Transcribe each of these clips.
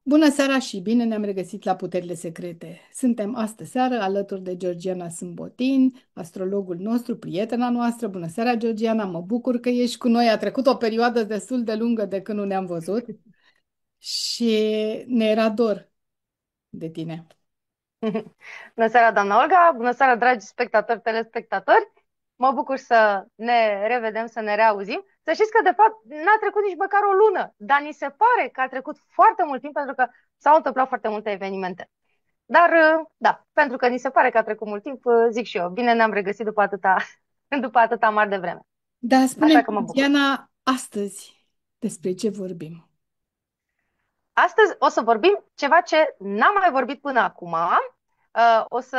Bună seara și bine ne-am regăsit la Puterile Secrete. Suntem astă seară alături de Georgiana Sâmbotin, astrologul nostru, prietena noastră. Bună seara, Georgiana, mă bucur că ești cu noi. A trecut o perioadă destul de lungă de când nu ne-am văzut și ne era dor de tine. Bună seara, doamna Olga! Bună seara, dragi spectatori, telespectatori! Mă bucur să ne revedem, să ne reauzim. Să știți că, de fapt, n-a trecut nici măcar o lună, dar ni se pare că a trecut foarte mult timp pentru că s-au întâmplat foarte multe evenimente. Dar, da, pentru că ni se pare că a trecut mult timp, zic și eu, bine ne-am regăsit după atâta, după atâta mar de vreme. Da, Așa spune-mi, că mă bucur. Georgiana, astăzi despre ce vorbim? Astăzi o să vorbim ceva ce n-am mai vorbit până acum. O să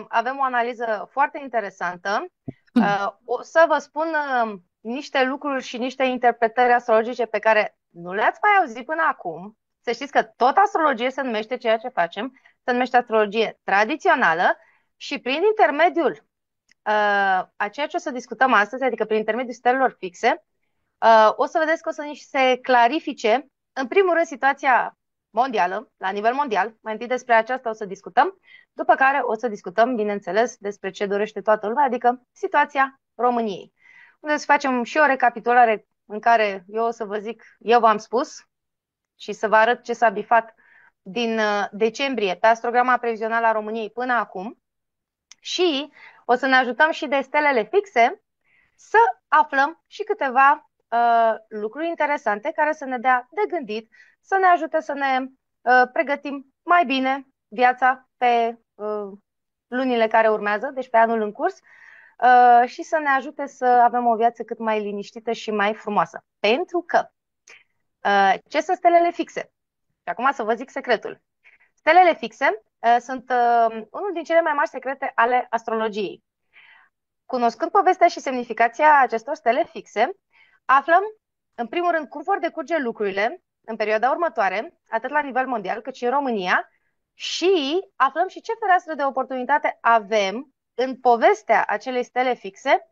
avem o analiză foarte interesantă. O să vă spun niște lucruri și niște interpretări astrologice pe care nu le-ați mai auzit până acum. Să știți că tot astrologie se numește ceea ce facem, se numește astrologie tradițională și prin intermediul a ceea ce o să discutăm astăzi, adică prin intermediul stelelor fixe, o să vedeți că o să ni se clarifice, în primul rând, situația mondială, la nivel mondial. Mai întâi despre aceasta o să discutăm, după care o să discutăm, bineînțeles, despre ce dorește toată lumea, adică situația României. Unde să facem și o recapitulare în care eu o să vă zic, eu v-am spus și să vă arăt ce s-a bifat din decembrie pe astrograma previzională a României până acum și o să ne ajutăm și de stelele fixe să aflăm și câteva lucruri interesante care să ne dea de gândit, să ne ajute să ne pregătim mai bine viața pe lunile care urmează, deci pe anul în curs, și să ne ajute să avem o viață cât mai liniștită și mai frumoasă. Pentru că ce sunt stelele fixe? Și acum să vă zic secretul. Stelele fixe sunt unul din cele mai mari secrete ale astrologiei. Cunoscând povestea și semnificația acestor stele fixe, aflăm, în primul rând, cum vor decurge lucrurile în perioada următoare, atât la nivel mondial cât și în România, și aflăm și ce fereastră de oportunitate avem în povestea acelei stele fixe,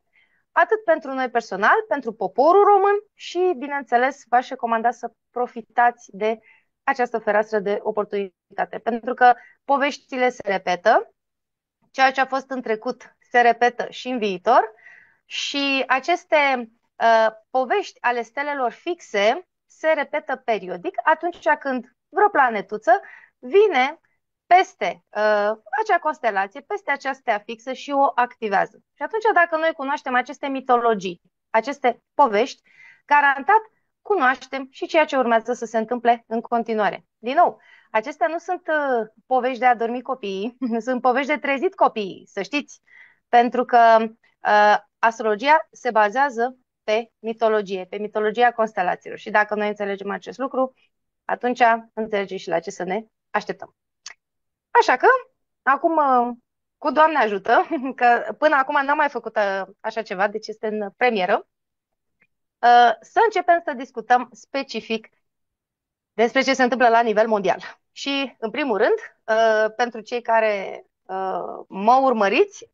atât pentru noi personal, pentru poporul român și, bineînțeles, v-aș recomanda să profitați de această fereastră de oportunitate, pentru că poveștile se repetă, ceea ce a fost în trecut se repetă și în viitor și aceste povești ale stelelor fixe se repetă periodic atunci când vreo planetuță vine peste acea constelație, peste acea stea fixă și o activează. Și atunci dacă noi cunoaștem aceste mitologii, aceste povești, garantat cunoaștem și ceea ce urmează să se întâmple în continuare. Din nou, acestea nu sunt povești de a dormi copiii, sunt povești de trezit copiii, să știți, pentru că astrologia se bazează pe mitologia constelațiilor. Și dacă noi înțelegem acest lucru, atunci înțelegem și la ce să ne așteptăm. Așa că, acum, cu Doamne ajută, că până acum n-am mai făcut așa ceva, deci este în premieră, să începem să discutăm specific despre ce se întâmplă la nivel mondial. Și, în primul rând, pentru cei care mă urmăriți,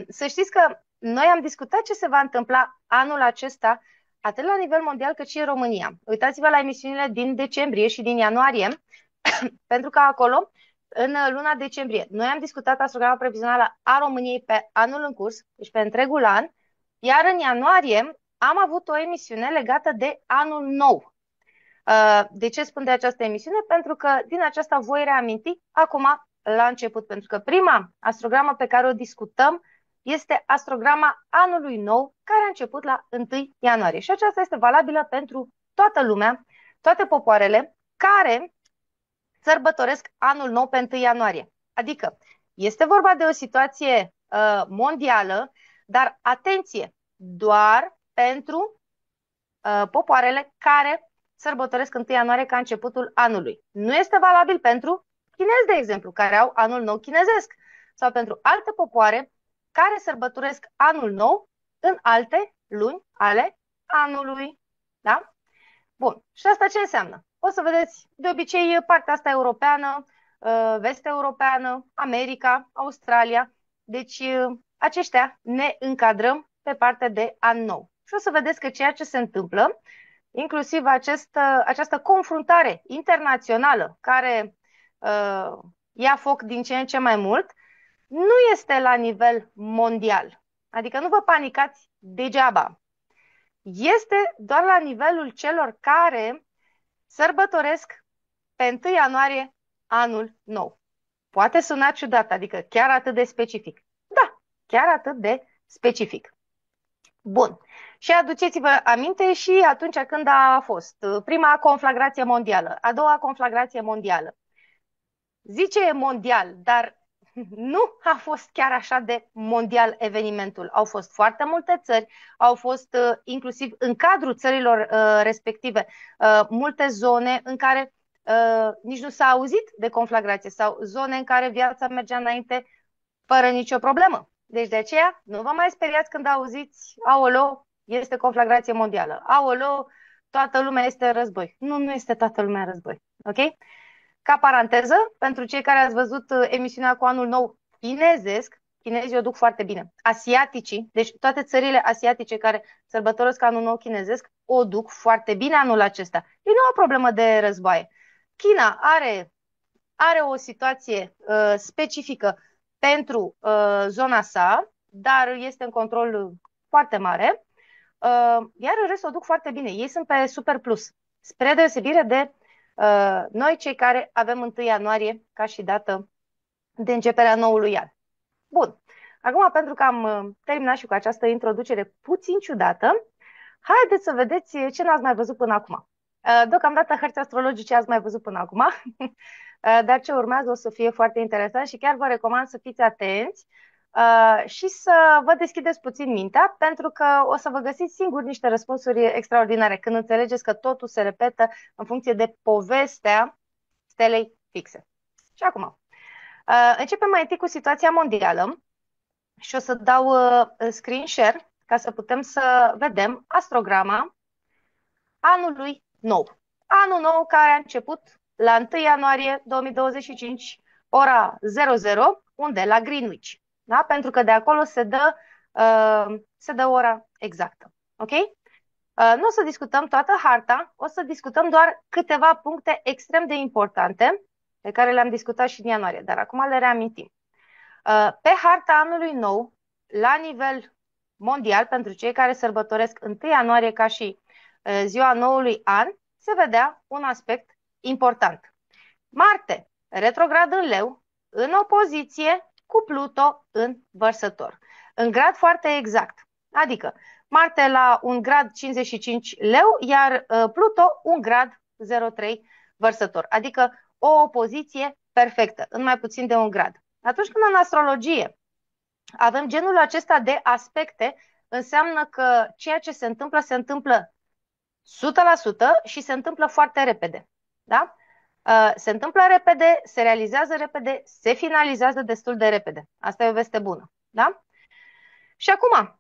să știți că noi am discutat ce se va întâmpla anul acesta, atât la nivel mondial cât și în România. Uitați-vă la emisiunile din decembrie și din ianuarie, pentru că acolo, în luna decembrie, noi am discutat astrograma previzională a României pe anul în curs, deci pe întregul an, iar în ianuarie am avut o emisiune legată de anul nou. De ce spun de această emisiune? Pentru că din aceasta voi reaminti acum la început, pentru că prima astrogramă pe care o discutăm este astrograma anului nou, care a început la 1 ianuarie. Și aceasta este valabilă pentru toată lumea, toate popoarele care sărbătoresc anul nou pe 1 ianuarie. Adică este vorba de o situație mondială, dar atenție, doar pentru popoarele care sărbătoresc 1 ianuarie ca începutul anului. Nu este valabil pentru chinezi, de exemplu, care au anul nou chinezesc, sau pentru alte popoare care sărbătoresc anul nou în alte luni ale anului. Da? Bun. Și asta ce înseamnă? O să vedeți, de obicei, partea asta europeană, vest-europeană, America, Australia. Deci, aceștia ne încadrăm pe partea de an nou. Și o să vedeți că ceea ce se întâmplă inclusiv această confruntare internațională care ia foc din ce în ce mai mult, nu este la nivel mondial. Adică nu vă panicați degeaba. Este doar la nivelul celor care sărbătoresc pe 1 ianuarie anul nou. Poate suna ciudat, adică chiar atât de specific. Da, chiar atât de specific. Bun. Și aduceți-vă aminte și atunci când a fost prima conflagrație mondială, a doua conflagrație mondială. Zice mondial, dar nu a fost chiar așa de mondial evenimentul. Au fost foarte multe țări, au fost inclusiv în cadrul țărilor respective multe zone în care nici nu s-a auzit de conflagrație sau zone în care viața mergea înainte fără nicio problemă. Deci de aceea nu vă mai speriați când auziți, aoleo, este conflagrație mondială, aoleo, toată lumea este în război. Nu, nu este toată lumea în război. Ok? Ca paranteză, pentru cei care ați văzut emisiunea cu anul nou chinezesc, chinezii o duc foarte bine. Asiaticii, deci toate țările asiatice care sărbătoresc anul nou chinezesc, o duc foarte bine anul acesta. Ei nu au problemă de războaie. China are o situație specifică pentru zona sa, dar este în control foarte mare, iar în rest o duc foarte bine. Ei sunt pe super plus, spre deosebire de noi cei care avem 1 ianuarie ca și dată de începerea noului an. Bun. Acum, pentru că am terminat și cu această introducere puțin ciudată, haideți să vedeți ce n-ați mai văzut până acum. Deocamdată hărți astrologice ați mai văzut până acum, dar ce urmează o să fie foarte interesant și chiar vă recomand să fiți atenți și să vă deschideți puțin mintea, pentru că o să vă găsiți singur niște răspunsuri extraordinare când înțelegeți că totul se repetă în funcție de povestea stelei fixe. Și acum, începem mai întâi cu situația mondială și o să dau screen share ca să putem să vedem astrograma anului nou. Anul nou care a început la 1 ianuarie 2025, ora 00, unde? La Greenwich. Da? Pentru că de acolo se dă ora exactă. Ok? Nu o să discutăm toată harta, o să discutăm doar câteva puncte extrem de importante pe care le-am discutat și în ianuarie, dar acum le reamintim. Pe harta anului nou, la nivel mondial, pentru cei care sărbătoresc 1 ianuarie ca și ziua noului an, se vedea un aspect important. Marte, retrograd în Leu, în opoziție cu Pluto în Vărsător. În grad foarte exact. Adică Marte la un grad 55 Leu, iar Pluto un grad 03 Vărsător. Adică o opoziție perfectă, în mai puțin de un grad. Atunci când în astrologie avem genul acesta de aspecte, înseamnă că ceea ce se întâmplă 100% și se întâmplă foarte repede. Da? Se întâmplă repede, se realizează repede, se finalizează destul de repede. Asta e o veste bună. Da? Și acum,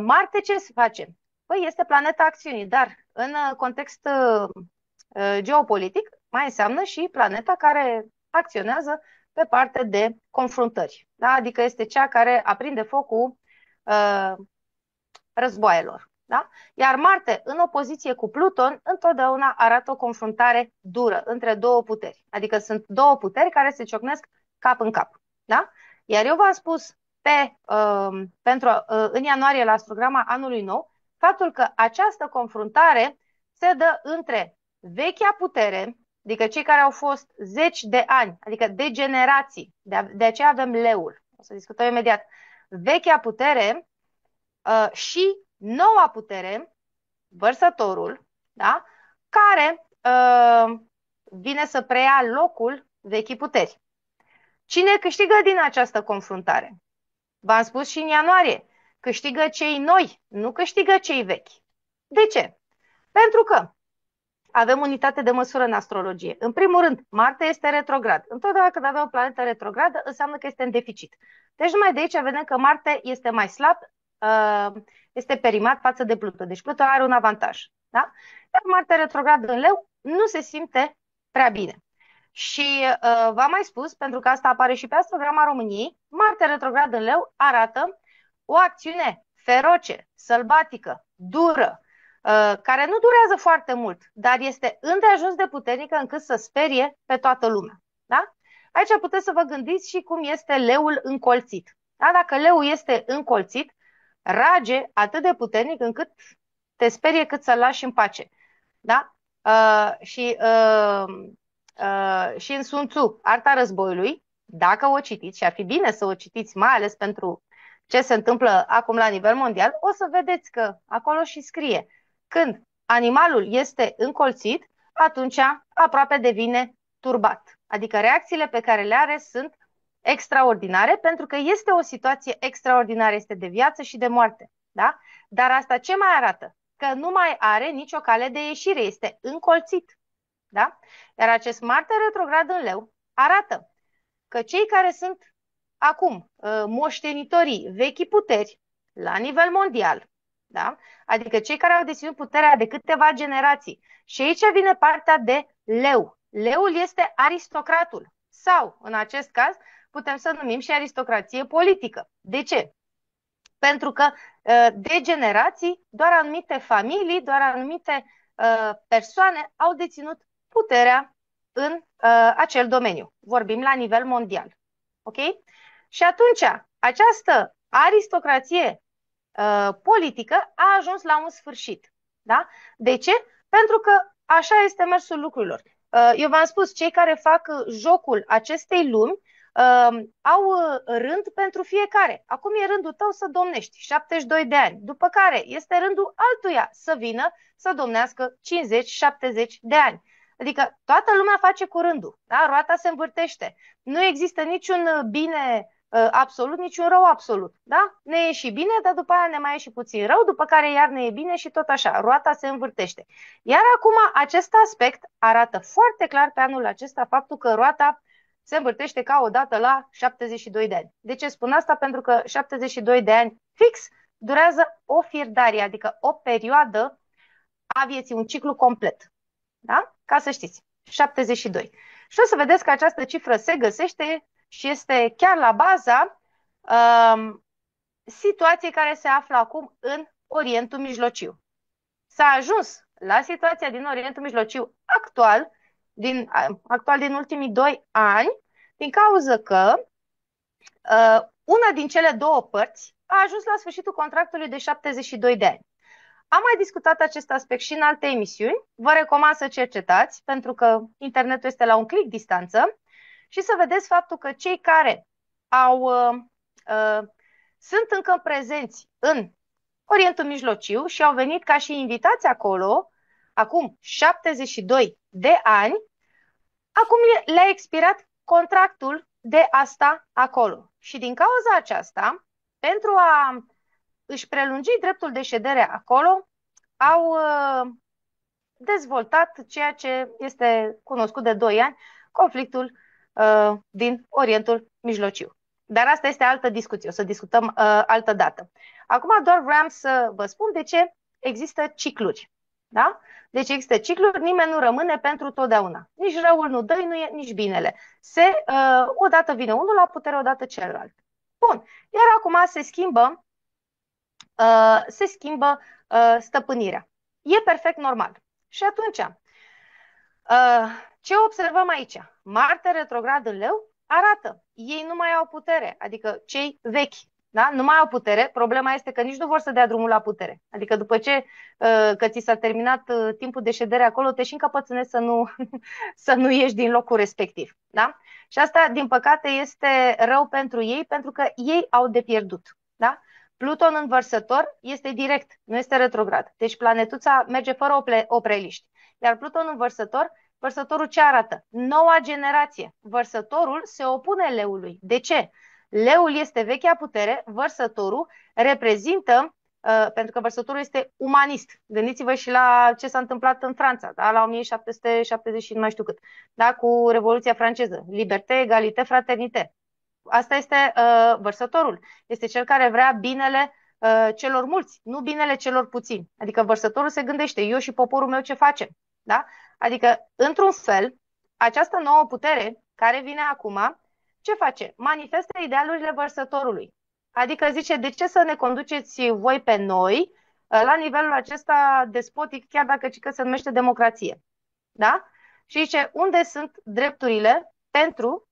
Marte ce se face? Păi este planeta acțiunii, dar în context geopolitic mai înseamnă și planeta care acționează pe parte de confruntări. Da? Adică este cea care aprinde focul războaielor. Da? Iar Marte, în opoziție cu Pluton, întotdeauna arată o confruntare dură între două puteri. Adică sunt două puteri care se ciocnesc cap în cap. Da? Iar eu v-am spus în ianuarie la astrograma anului nou faptul că această confruntare se dă între vechea putere, adică cei care au fost zeci de ani, adică de generații, de aceea avem leul, o să discutăm imediat, vechea putere și noua putere, Vărsătorul, da? Care vine să preia locul vechii puteri. Cine câștigă din această confruntare? V-am spus și în ianuarie, câștigă cei noi, nu câștigă cei vechi. De ce? Pentru că avem unitate de măsură în astrologie. În primul rând, Marte este retrograd. Întotdeauna când avem o planetă retrogradă, înseamnă că este în deficit. Deci numai de aici vedem că Marte este mai slab, este perimat față de Pluto. Deci Pluto are un avantaj. Da? Iar Marte retrograd în Leu nu se simte prea bine. Și v-am mai spus, pentru că asta apare și pe astrograma României, Marte retrograd în Leu arată o acțiune feroce, sălbatică, dură, care nu durează foarte mult, dar este îndeajuns de puternică încât să sperie pe toată lumea. Da? Aici puteți să vă gândiți și cum este leul încolțit. Da? Dacă leul este încolțit, rage atât de puternic încât te sperie cât să-l lași în pace. Da? Și în Sun Tzu, Arta Războiului, dacă o citiți, și ar fi bine să o citiți, mai ales pentru ce se întâmplă acum la nivel mondial, o să vedeți că acolo și scrie: când animalul este încolțit, atunci aproape devine turbat. Adică reacțiile pe care le are sunt extraordinare, pentru că este o situație extraordinară, este de viață și de moarte. Da? Dar asta ce mai arată? Că nu mai are nicio cale de ieșire, este încolțit. Da? Iar acest Marte retrograd în Leu arată că cei care sunt acum moștenitorii vechii puteri la nivel mondial, da? Adică cei care au deținut puterea de câteva generații, și aici vine partea de leu. Leul este aristocratul sau, în acest caz, putem să numim și aristocrație politică. De ce? Pentru că de generații doar anumite familii, doar anumite persoane au deținut puterea în acel domeniu. Vorbim la nivel mondial. Ok? Și atunci, această aristocrație politică a ajuns la un sfârșit. Da? De ce? Pentru că așa este mersul lucrurilor. Eu v-am spus, cei care fac jocul acestei lumi au rând pentru fiecare. Acum e rândul tău să domnești 72 de ani, după care este rândul altuia să vină să domnească 50-70 de ani. Adică toată lumea face cu rândul, da? Roata se învârtește. Nu există niciun bine absolut, niciun rău absolut. Da? Ne e și bine, dar după aia ne mai e și puțin rău, după care iar ne e bine și tot așa. Roata se învârtește. Iar acum acest aspect arată foarte clar pe anul acesta faptul că roata se învârtește ca o dată la 72 de ani. De ce spun asta? Pentru că 72 de ani fix durează o firdarie, adică o perioadă a vieții, un ciclu complet. Da? Ca să știți, 72. Și o să vedeți că această cifră se găsește și este chiar la baza situației care se află acum în Orientul Mijlociu. S-a ajuns la situația din Orientul Mijlociu actual din ultimii 2 ani, din cauza că una din cele două părți a ajuns la sfârșitul contractului de 72 de ani. Am mai discutat acest aspect și în alte emisiuni. Vă recomand să cercetați, pentru că internetul este la un click distanță, și să vedeți faptul că cei care sunt încă prezenți în Orientul Mijlociu și au venit ca și invitați acolo, acum 72 de ani, acum le-a expirat contractul de a sta acolo. Și din cauza aceasta, pentru a își prelungi dreptul de ședere acolo, au dezvoltat ceea ce este cunoscut de 2 ani, conflictul din Orientul Mijlociu. Dar asta este altă discuție, o să discutăm altă dată. Acum doar vreau să vă spun de ce există cicluri. Da? Deci există cicluri, nimeni nu rămâne pentru totdeauna. Nici răul nu dă, nu e nici binele. Odată vine unul la putere, odată celălalt. Bun. Iar acum se schimbă stăpânirea. E perfect normal. Și atunci, ce observăm aici? Marte retrograd în Leu arată. Ei nu mai au putere, adică cei vechi, da? Nu mai au putere. Problema este că nici nu vor să dea drumul la putere. Adică după ce că ți s-a terminat timpul de ședere acolo, te și încăpățânești să nu ieși din locul respectiv. Da? Și asta, din păcate, este rău pentru ei, pentru că ei au de pierdut. Da? Pluton în Vărsător este direct, nu este retrograd. Deci planetuța merge fără opreliști. Iar Pluton în Vărsător, Vărsătorul ce arată? Noua generație. Vărsătorul se opune Leului. De ce? Leul este vechea putere, Vărsătorul reprezintă, pentru că Vărsătorul este umanist. Gândiți-vă și la ce s-a întâmplat în Franța, da? La 1770 și nu mai știu cât, da? Cu Revoluția franceză. Liberté, egalité, fraternité. Asta este Vărsătorul. Este cel care vrea binele celor mulți, nu binele celor puțini. Adică Vărsătorul se gândește, eu și poporul meu ce facem? Da? Adică, într-un fel, această nouă putere care vine acum, ce face? Manifestă idealurile Vărsătorului. Adică zice, de ce să ne conduceți voi pe noi la nivelul acesta despotic, chiar dacă cică se numește democrație. Da? Și zice, unde sunt drepturile pentru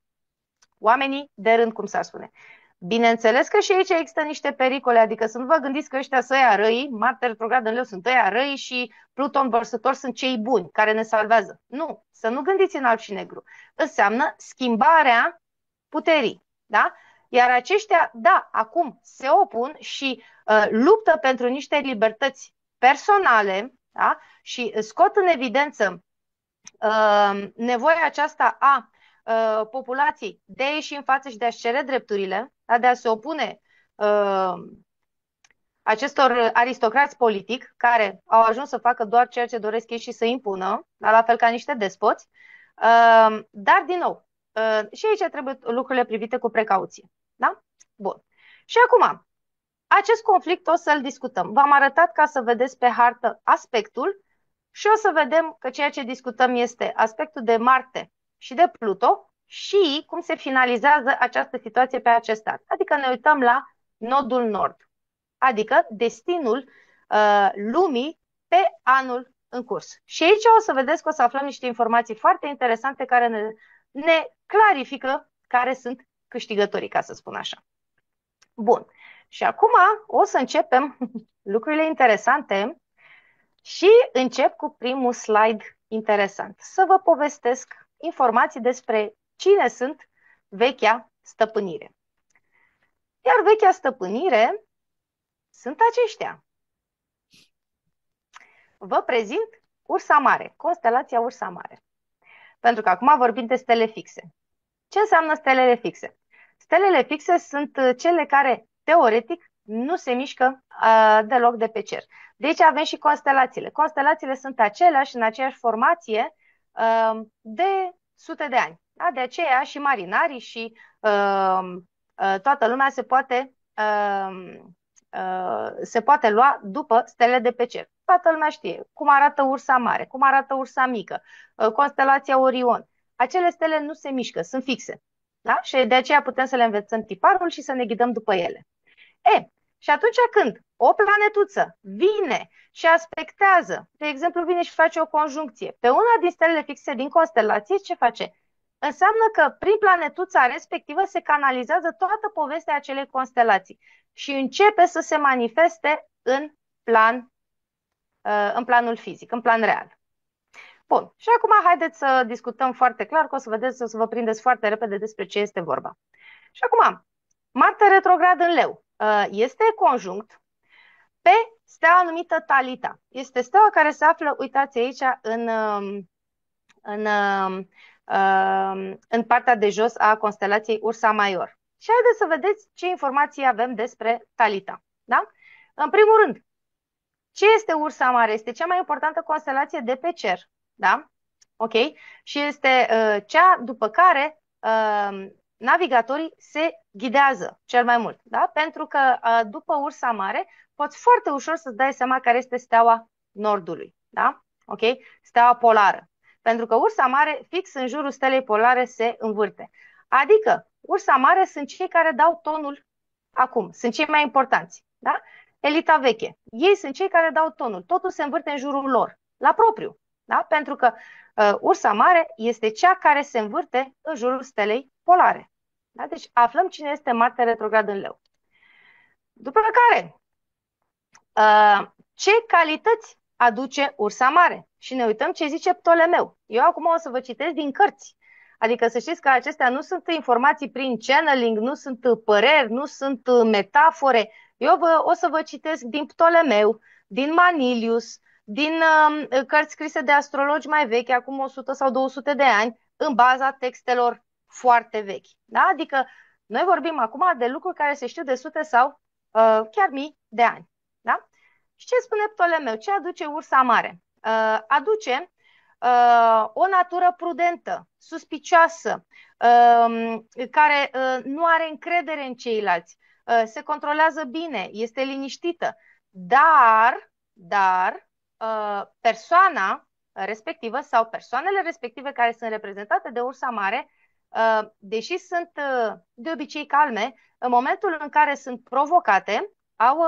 oamenii de rând, cum s-ar spune. Bineînțeles că și aici există niște pericole, adică să nu vă gândiți că ăștia sunt ăia răi, Marte retrograd în Leu sunt ăia răi și Pluton vărsător sunt cei buni care ne salvează. Nu, să nu gândiți în alb și negru. Înseamnă schimbarea puterii. Da? Iar aceștia, da, acum se opun și luptă pentru niște libertăți personale, da? Și scot în evidență nevoia aceasta a populației de a ieși în față și de a-și cere drepturile, da? De a se opune acestor aristocrați politic care au ajuns să facă doar ceea ce doresc ei și să impună, da? La fel ca niște despoți. Dar, din nou, și aici trebuie lucrurile privite cu precauție. Da? Bun. Și acum, acest conflict o să-l discutăm. V-am arătat ca să vedeți pe hartă aspectul și o să vedem că ceea ce discutăm este aspectul de Marte și de Pluto și cum se finalizează această situație pe acest an. Adică ne uităm la nodul nord, adică destinul lumii pe anul în curs. Și aici o să vedeți că o să aflăm niște informații foarte interesante care ne clarifică care sunt câștigătorii, ca să spun așa. Bun. Și acum o să începem lucrurile interesante și încep cu primul slide interesant. Să vă povestesc informații despre cine sunt vechea stăpânire. Iar vechea stăpânire sunt aceștia. Vă prezint Ursa Mare, constelația Ursa Mare. Pentru că acum vorbim de stele fixe. Ce înseamnă stelele fixe? Stelele fixe sunt cele care, teoretic, nu se mișcă deloc de pe cer. De aici avem și constelațiile. Constelațiile sunt aceleași, în aceeași formație, de sute de ani. Da? De aceea și marinarii și toată lumea se poate lua după stele de pe cer. Toată lumea știe cum arată Ursa Mare, cum arată Ursa Mică, constelația Orion. Acele stele nu se mișcă, sunt fixe. Da? Și de aceea putem să le învățăm tiparul și să ne ghidăm după ele. Și atunci când o planetuță vine și aspectează, de exemplu vine și face o conjuncție pe una din stelele fixe din constelație, ce face? Înseamnă că prin planetuța respectivă se canalizează toată povestea acelei constelații și începe să se manifeste în planul fizic, în plan real. Bun, și acum haideți să discutăm foarte clar, că o să vedeți, o să vă prindeți foarte repede despre ce este vorba. Și acum, Marte retrograd în Leu este conjunct pe steaua numită Talita. Este steaua care se află, uitați aici, în partea de jos a constelației Ursa Major. Și haideți să vedeți ce informații avem despre Talita. Da? În primul rând, ce este Ursa Mare? Este cea mai importantă constelație de pe cer. Da? Ok? Și este cea după care navigatorii se ghidează cel mai mult. Da? Pentru că după Ursa Mare poți foarte ușor să-ți dai seama care este steaua Nordului. Da? Ok? Steaua polară. Pentru că Ursa Mare fix în jurul stelei polare se învârte. Adică Ursa Mare sunt cei care dau tonul acum. Sunt cei mai importanți. Da? Elita veche. Ei sunt cei care dau tonul. Totul se învârte în jurul lor. La propriu. Da? Pentru că Ursa Mare este cea care se învârte în jurul stelei polare. Da? Deci aflăm cine este Marte retrograd în Leu. După care, ce calități aduce Ursa Mare? Și ne uităm ce zice Ptolemeu. Eu acum o să vă citesc din cărți. Adică să știți că acestea nu sunt informații prin channeling, nu sunt păreri, nu sunt metafore. Eu o să vă citesc din Ptolemeu, din Manilius, din cărți scrise de astrologi mai vechi, acum 100 sau 200 de ani, în baza textelor foarte vechi. Da? Adică noi vorbim acum de lucruri care se știu de sute sau chiar mii de ani. Da? Și ce spune Ptolemeu? Ce aduce Ursa Mare? Aduce o natură prudentă, suspicioasă, care nu are încredere în ceilalți, se controlează bine, este liniștită, dar persoana respectivă sau persoanele respective care sunt reprezentate de Ursa Mare, deși sunt de obicei calme, în momentul în care sunt provocate, au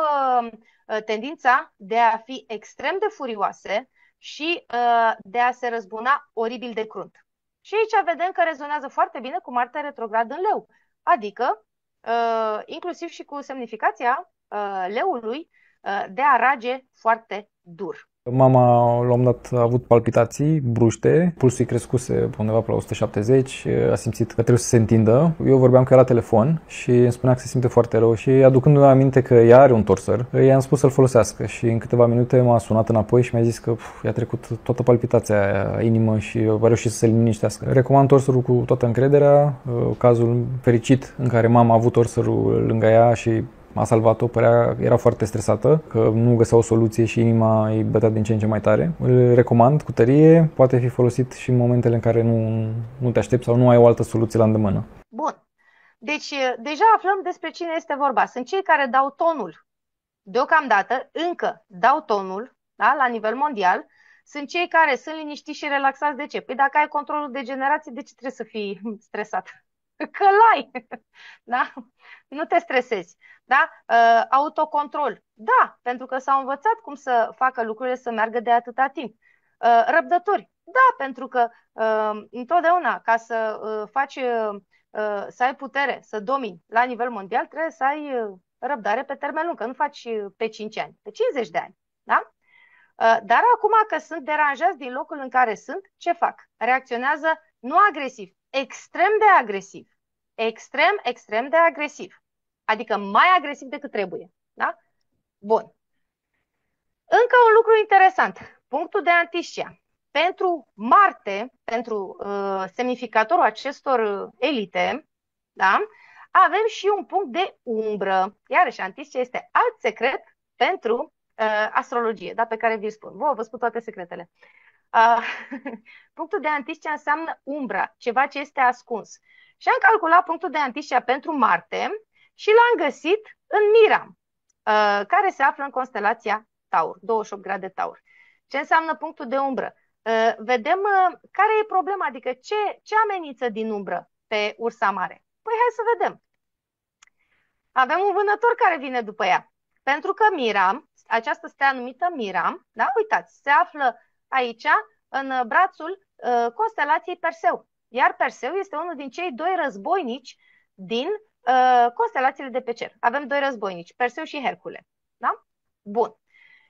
tendința de a fi extrem de furioase și de a se răzbuna oribil de crunt. Și aici vedem că rezonează foarte bine cu Marte retrograd în Leu, adică inclusiv și cu semnificația leului de a rage foarte dur. Mama, la un moment dat, a avut palpitații bruște, pulsul îi crescuse undeva pe la 170, a simțit că trebuie să se întindă. Eu vorbeam cu ea la telefon și îmi spunea că se simte foarte rău și aducându-mi aminte că ea are un torsăr, i-am spus să-l folosească și în câteva minute m-a sunat înapoi și mi-a zis că i-a trecut toată palpitația aia, inimă și a reușit să se liniștească. Recomand torsărul cu toată încrederea, cazul fericit în care mama a avut torsărul lângă ea și a salvat-o, era foarte stresată, că nu găsea o soluție și inima îi bătea din ce în ce mai tare. Îl recomand cu tărie, poate fi folosit și în momentele în care nu te aștepți sau nu ai o altă soluție la îndemână. Bun. Deci, deja aflăm despre cine este vorba. Sunt cei care dau tonul. Deocamdată, încă dau tonul, da, la nivel mondial. Sunt cei care sunt liniștiți și relaxați. De ce? Păi dacă ai controlul de generație, de ce trebuie să fii stresat? Că l-ai, da? Nu te stresezi, da? Autocontrol, da, pentru că s-au învățat cum să facă lucrurile să meargă de atâta timp. Răbdători, da, pentru că întotdeauna ca să faci, să ai putere, să domini la nivel mondial, trebuie să ai răbdare pe termen lung, că nu faci pe 5 ani, pe 50 de ani, da? Dar acum că sunt deranjați din locul în care sunt, ce fac? Reacționează nu agresiv, extrem de agresiv. Extrem de agresiv. Adică mai agresiv decât trebuie. Da? Bun. Încă un lucru interesant. Punctul de Antiscia. Pentru Marte, pentru semnificatorul acestor elite, da? Avem și un punct de umbră. Iarăși, Antiscia este alt secret pentru astrologie, da? Pe care vi-l spun. Vă spun toate secretele. Punctul de Antiscia înseamnă umbra, ceva ce este ascuns. Și am calculat punctul de Antiscia pentru Marte și l-am găsit în Miram, care se află în constelația Taur, 28 grade Taur. Ce înseamnă punctul de umbră? Vedem care e problema, adică ce amenință din umbră pe Ursa Mare. Păi hai să vedem. Avem un vânător care vine după ea. Pentru că Miram, această stea numită Miram, da? Uitați, se află aici, în brațul constelației Perseu. Iar Perseu este unul din cei doi războinici din constelațiile de pe cer. Avem doi războinici, Perseu și Hercule. Da? Bun.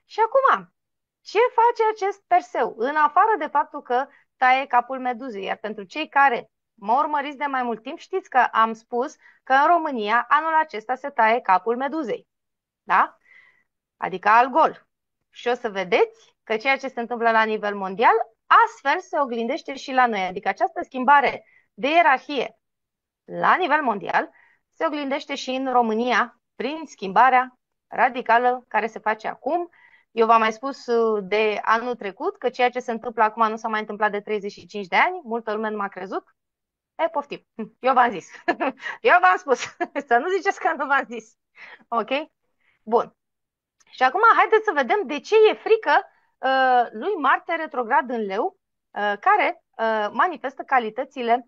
Și acum, ce face acest Perseu? În afară de faptul că taie capul meduzei, iar pentru cei care mă urmăriți de mai mult timp, știți că am spus că în România anul acesta se taie capul meduzei. Da? Adică Algol. Și o să vedeți că ceea ce se întâmplă la nivel mondial, astfel se oglindește și la noi. Adică această schimbare de ierarhie la nivel mondial se oglindește și în România prin schimbarea radicală care se face acum. Eu v-am mai spus de anul trecut că ceea ce se întâmplă acum nu s-a mai întâmplat de 35 de ani. Multă lume nu m-a crezut. Poftim. Eu v-am zis. Eu v-am spus. Să nu ziceți că nu v-am zis. Ok? Bun. Și acum haideți să vedem de ce e frică lui Marte retrograd în Leu, care manifestă calitățile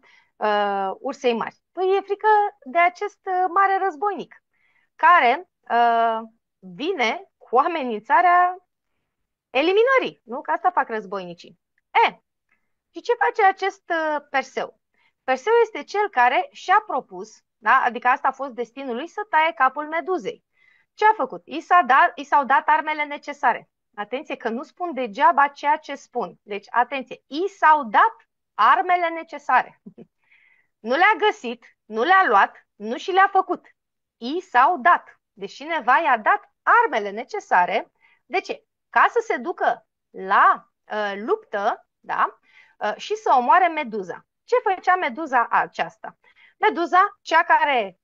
ursei mari. Păi e frică de acest mare războinic, care vine cu amenințarea eliminării, nu? Că asta fac războinicii. Și ce face acest Perseu? Perseu este cel care și-a propus, da? Adică asta a fost destinul lui, să taie capul meduzei. Ce a făcut? I s-au dat armele necesare. Atenție că nu spun degeaba ceea ce spun. Deci, atenție, i s-au dat armele necesare. Nu le-a găsit, nu le-a luat, nu și le-a făcut. I s-au dat. Deci cineva i-a dat armele necesare. De ce? Ca să se ducă la luptă, da? Și să omoare Meduza. Ce făcea Meduza aceasta? Meduza, cea care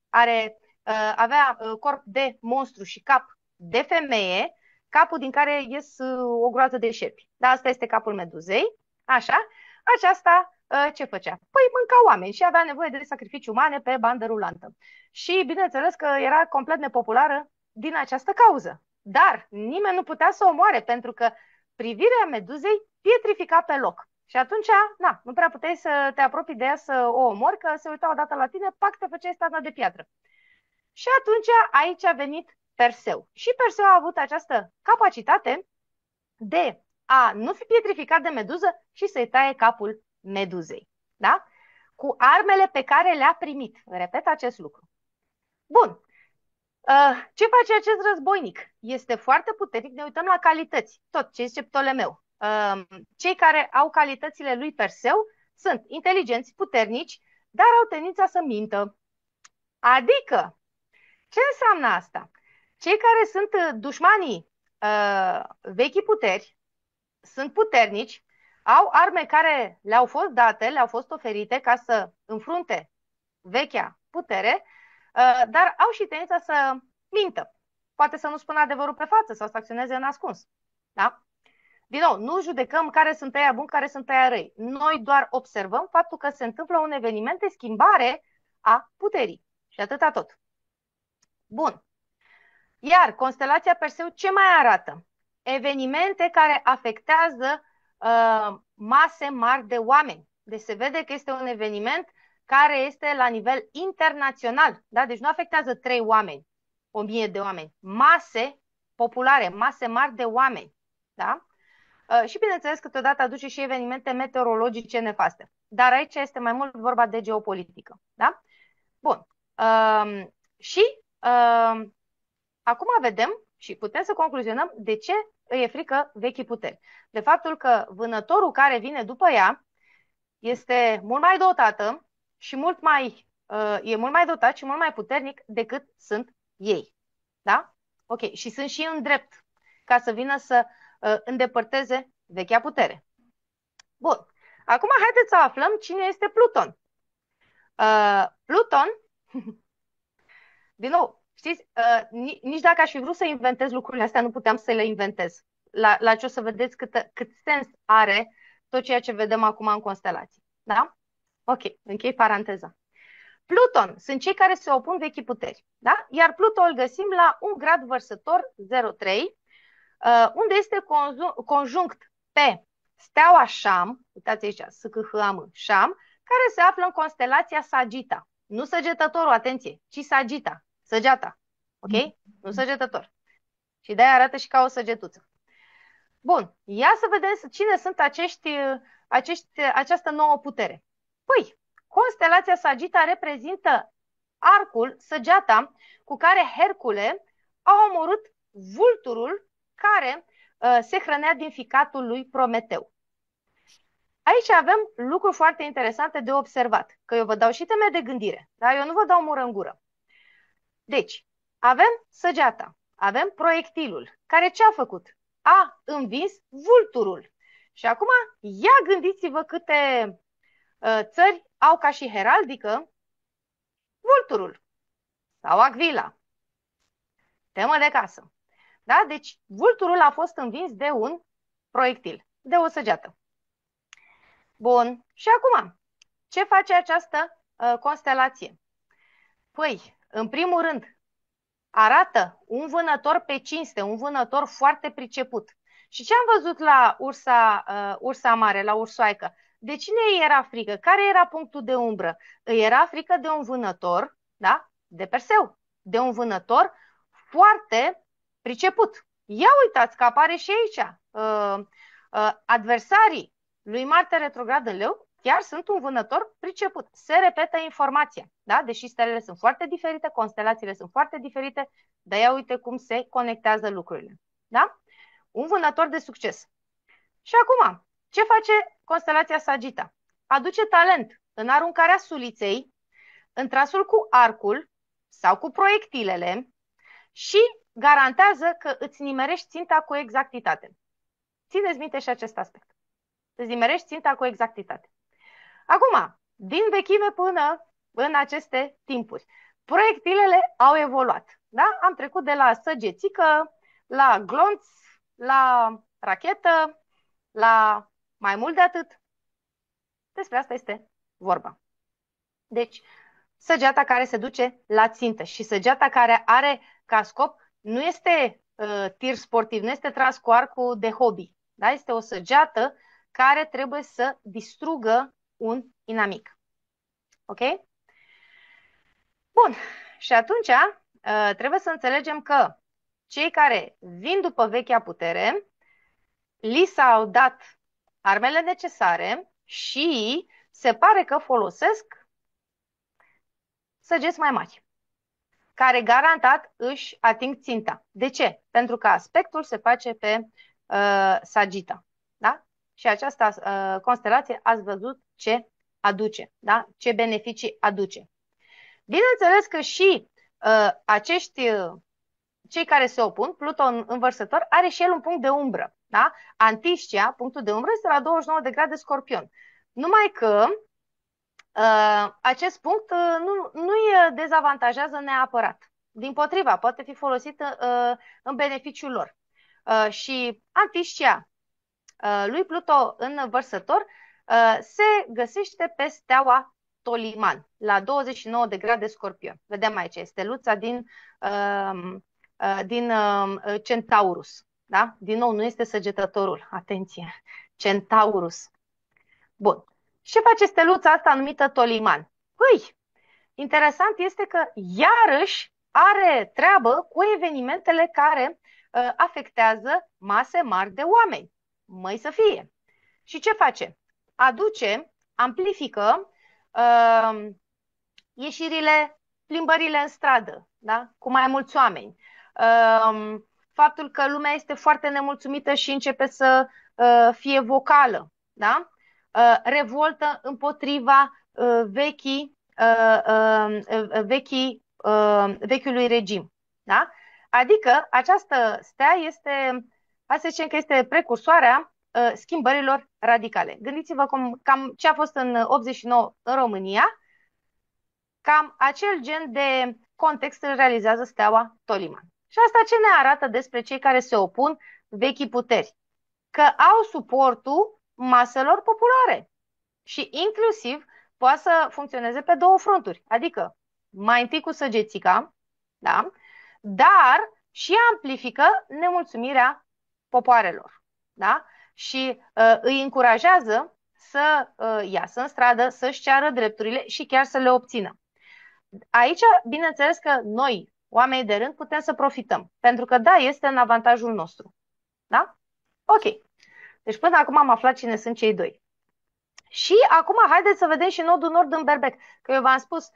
avea corp de monstru și cap de femeie, capul din care ies o groază de șerpi. Da, asta este capul Meduzei. Așa. Aceasta ce făcea? Păi mânca oameni și avea nevoie de sacrificii umane pe bandă rulantă. Și bineînțeles că era complet nepopulară din această cauză. Dar nimeni nu putea să o omoare pentru că privirea Meduzei pietrifica pe loc. Și atunci, nu prea puteai să te apropii de ea să o omori, că se uita odată la tine, pac, te făceai stană de piatră. Și atunci aici a venit Perseu. Și Perseu a avut această capacitate de a nu fi pietrificat de meduză și să-i taie capul meduzei. Da? Cu armele pe care le-a primit. Repet acest lucru. Bun. Ce face acest războinic? Este foarte puternic. Ne uităm la calități. Tot ce zice Ptolemeu. Cei care au calitățile lui Perseu sunt inteligenți, puternici, dar au tendința să mintă. Adică, ce înseamnă asta? Cei care sunt dușmanii vechii puteri, sunt puternici, au arme care le-au fost date, le-au fost oferite ca să înfrunte vechea putere, dar au și tendința să mintă. Poate să nu spună adevărul pe față sau să acționeze în ascuns. Da? Din nou, nu judecăm care sunt ăia buni, care sunt ăia răi. Noi doar observăm faptul că se întâmplă un eveniment de schimbare a puterii. Și atâta tot. Bun. Iar constelația Perseu ce mai arată? Evenimente care afectează mase mari de oameni. Deci se vede că este un eveniment care este la nivel internațional. Da? Deci nu afectează 3 oameni, 1000 de oameni. Mase populare, mase mari de oameni. Da? Și bineînțeles câteodată aduce și evenimente meteorologice nefaste. Dar aici este mai mult vorba de geopolitică. Da? Bun. Și acum vedem și putem să concluzionăm de ce îi e frică vechii puteri. De faptul că vânătorul care vine după ea este mult mai dotată și e mult mai dotat și mult mai puternic decât sunt ei. Da? Ok. Și sunt și în drept ca să vină să îndepărteze vechea putere. Bun. Acum haideți să aflăm cine este Pluton. Pluton, din nou, știți, nici dacă aș fi vrut să inventez lucrurile astea, nu puteam să le inventez. La ce o să vedeți cât sens are tot ceea ce vedem acum în constelații. Da? Ok, închei paranteza. Pluton sunt cei care se opun vechii puteri. Da? Iar Pluton îl găsim la un grad vărsător 03, unde este conjunct pe steaua Șam, uitați aici, S-C-H-A-M, Șam, care se află în constelația Sagita. Nu săgetătorul, atenție, ci Sagita, săgeata. Ok? Nu săgetător. Și de-aia arată și ca o săgetuță. Bun, ia să vedem cine sunt această nouă putere. Păi, constelația Sagita reprezintă arcul, săgeata, cu care Hercule a omorât vulturul care se hrănea din ficatul lui Prometeu. Aici avem lucruri foarte interesante de observat, că eu vă dau și teme de gândire, dar eu nu vă dau mură în gură. Deci, avem săgeata, avem proiectilul, care ce a făcut? A învins vulturul. Și acum, ia gândiți-vă câte țări au ca și heraldică vulturul sau Aquila. Temă de casă. Da? Deci, vulturul a fost învins de un proiectil, de o săgeată. Bun. Și acum, ce face această constelație? Păi, în primul rând, arată un vânător pe cinste, un vânător foarte priceput. Și ce am văzut la ursa mare, la ursoaică? De cine îi era frică? Care era punctul de umbră? Îi era frică de un vânător, da? De Perseu, de un vânător foarte priceput. Ia uitați că apare și aici. Adversarii lui Marte retrograd în Leu chiar sunt un vânător priceput. Se repetă informația. Da? Deși stelele sunt foarte diferite, constelațiile sunt foarte diferite, dar ia uite cum se conectează lucrurile. Da? Un vânător de succes. Și acum, ce face constelația Sagita? Aduce talent în aruncarea suliței, în trasul cu arcul sau cu proiectilele și garantează că îți nimerești ținta cu exactitate. Țineți minte și acest aspect. Îți nimerești ținta cu exactitate. Acum, din vechime până în aceste timpuri, proiectilele au evoluat. Da? Am trecut de la săgețică, la glonț, la rachetă, la mai mult de atât. Despre asta este vorba. Deci, săgeata care se duce la țintă și săgeata care are ca scop nu este tir sportiv, nu este tras cu arcul de hobby. Da? Este o săgeată care trebuie să distrugă un inamic. Ok? Bun. Și atunci trebuie să înțelegem că cei care vin după vechea putere, li s-au dat armele necesare și se pare că folosesc săgeți mai mari, care garantat își ating ținta. De ce? Pentru că aspectul se face pe Sagita. Da? Și această constelație ați văzut ce aduce, da? Ce beneficii aduce. Bineînțeles că și cei care se opun, Pluton învărsător, are și el un punct de umbră. Da? Antiscia, punctul de umbră, este la 29 de grade Scorpion. Numai că acest punct nu îi dezavantajează neapărat. Dimpotriva, poate fi folosit în beneficiul lor. Și antiscia lui Pluto în Vărsător se găsește pe steaua Toliman, la 29 de grade Scorpion. Vedem aici, este steluța din Centaurus. Da? Din nou, nu este săgetătorul. Atenție! Centaurus. Bun. Ce face steluța asta numită Toliman? Păi, interesant este că iarăși are treabă cu evenimentele care afectează mase mari de oameni. Măi să fie. Și ce face? Amplifică ieșirile, plimbările în stradă, da? Cu mai mulți oameni. Faptul că lumea este foarte nemulțumită și începe să fie vocală, da? Revoltă împotriva vechiului regim. Da? Adică această stea este, hai să zicem că este precursoarea schimbărilor radicale. Gândiți-vă cam ce a fost în 89 în România, cam acel gen de context îl realizează steaua Toliman. Și asta ce ne arată despre cei care se opun vechii puteri? Că au suportul maselor populare și inclusiv poate să funcționeze pe două fronturi, adică mai întâi cu săgețica, da? Dar și amplifică nemulțumirea popoarelor, da? Și îi încurajează să iasă în stradă, să-și ceară drepturile și chiar să le obțină. Aici, bineînțeles că noi, oamenii de rând, putem să profităm, pentru că da, este în avantajul nostru. Da? Ok. Deci până acum am aflat cine sunt cei doi. Și acum haideți să vedem și nodul nord în Berbec. Că eu v-am spus,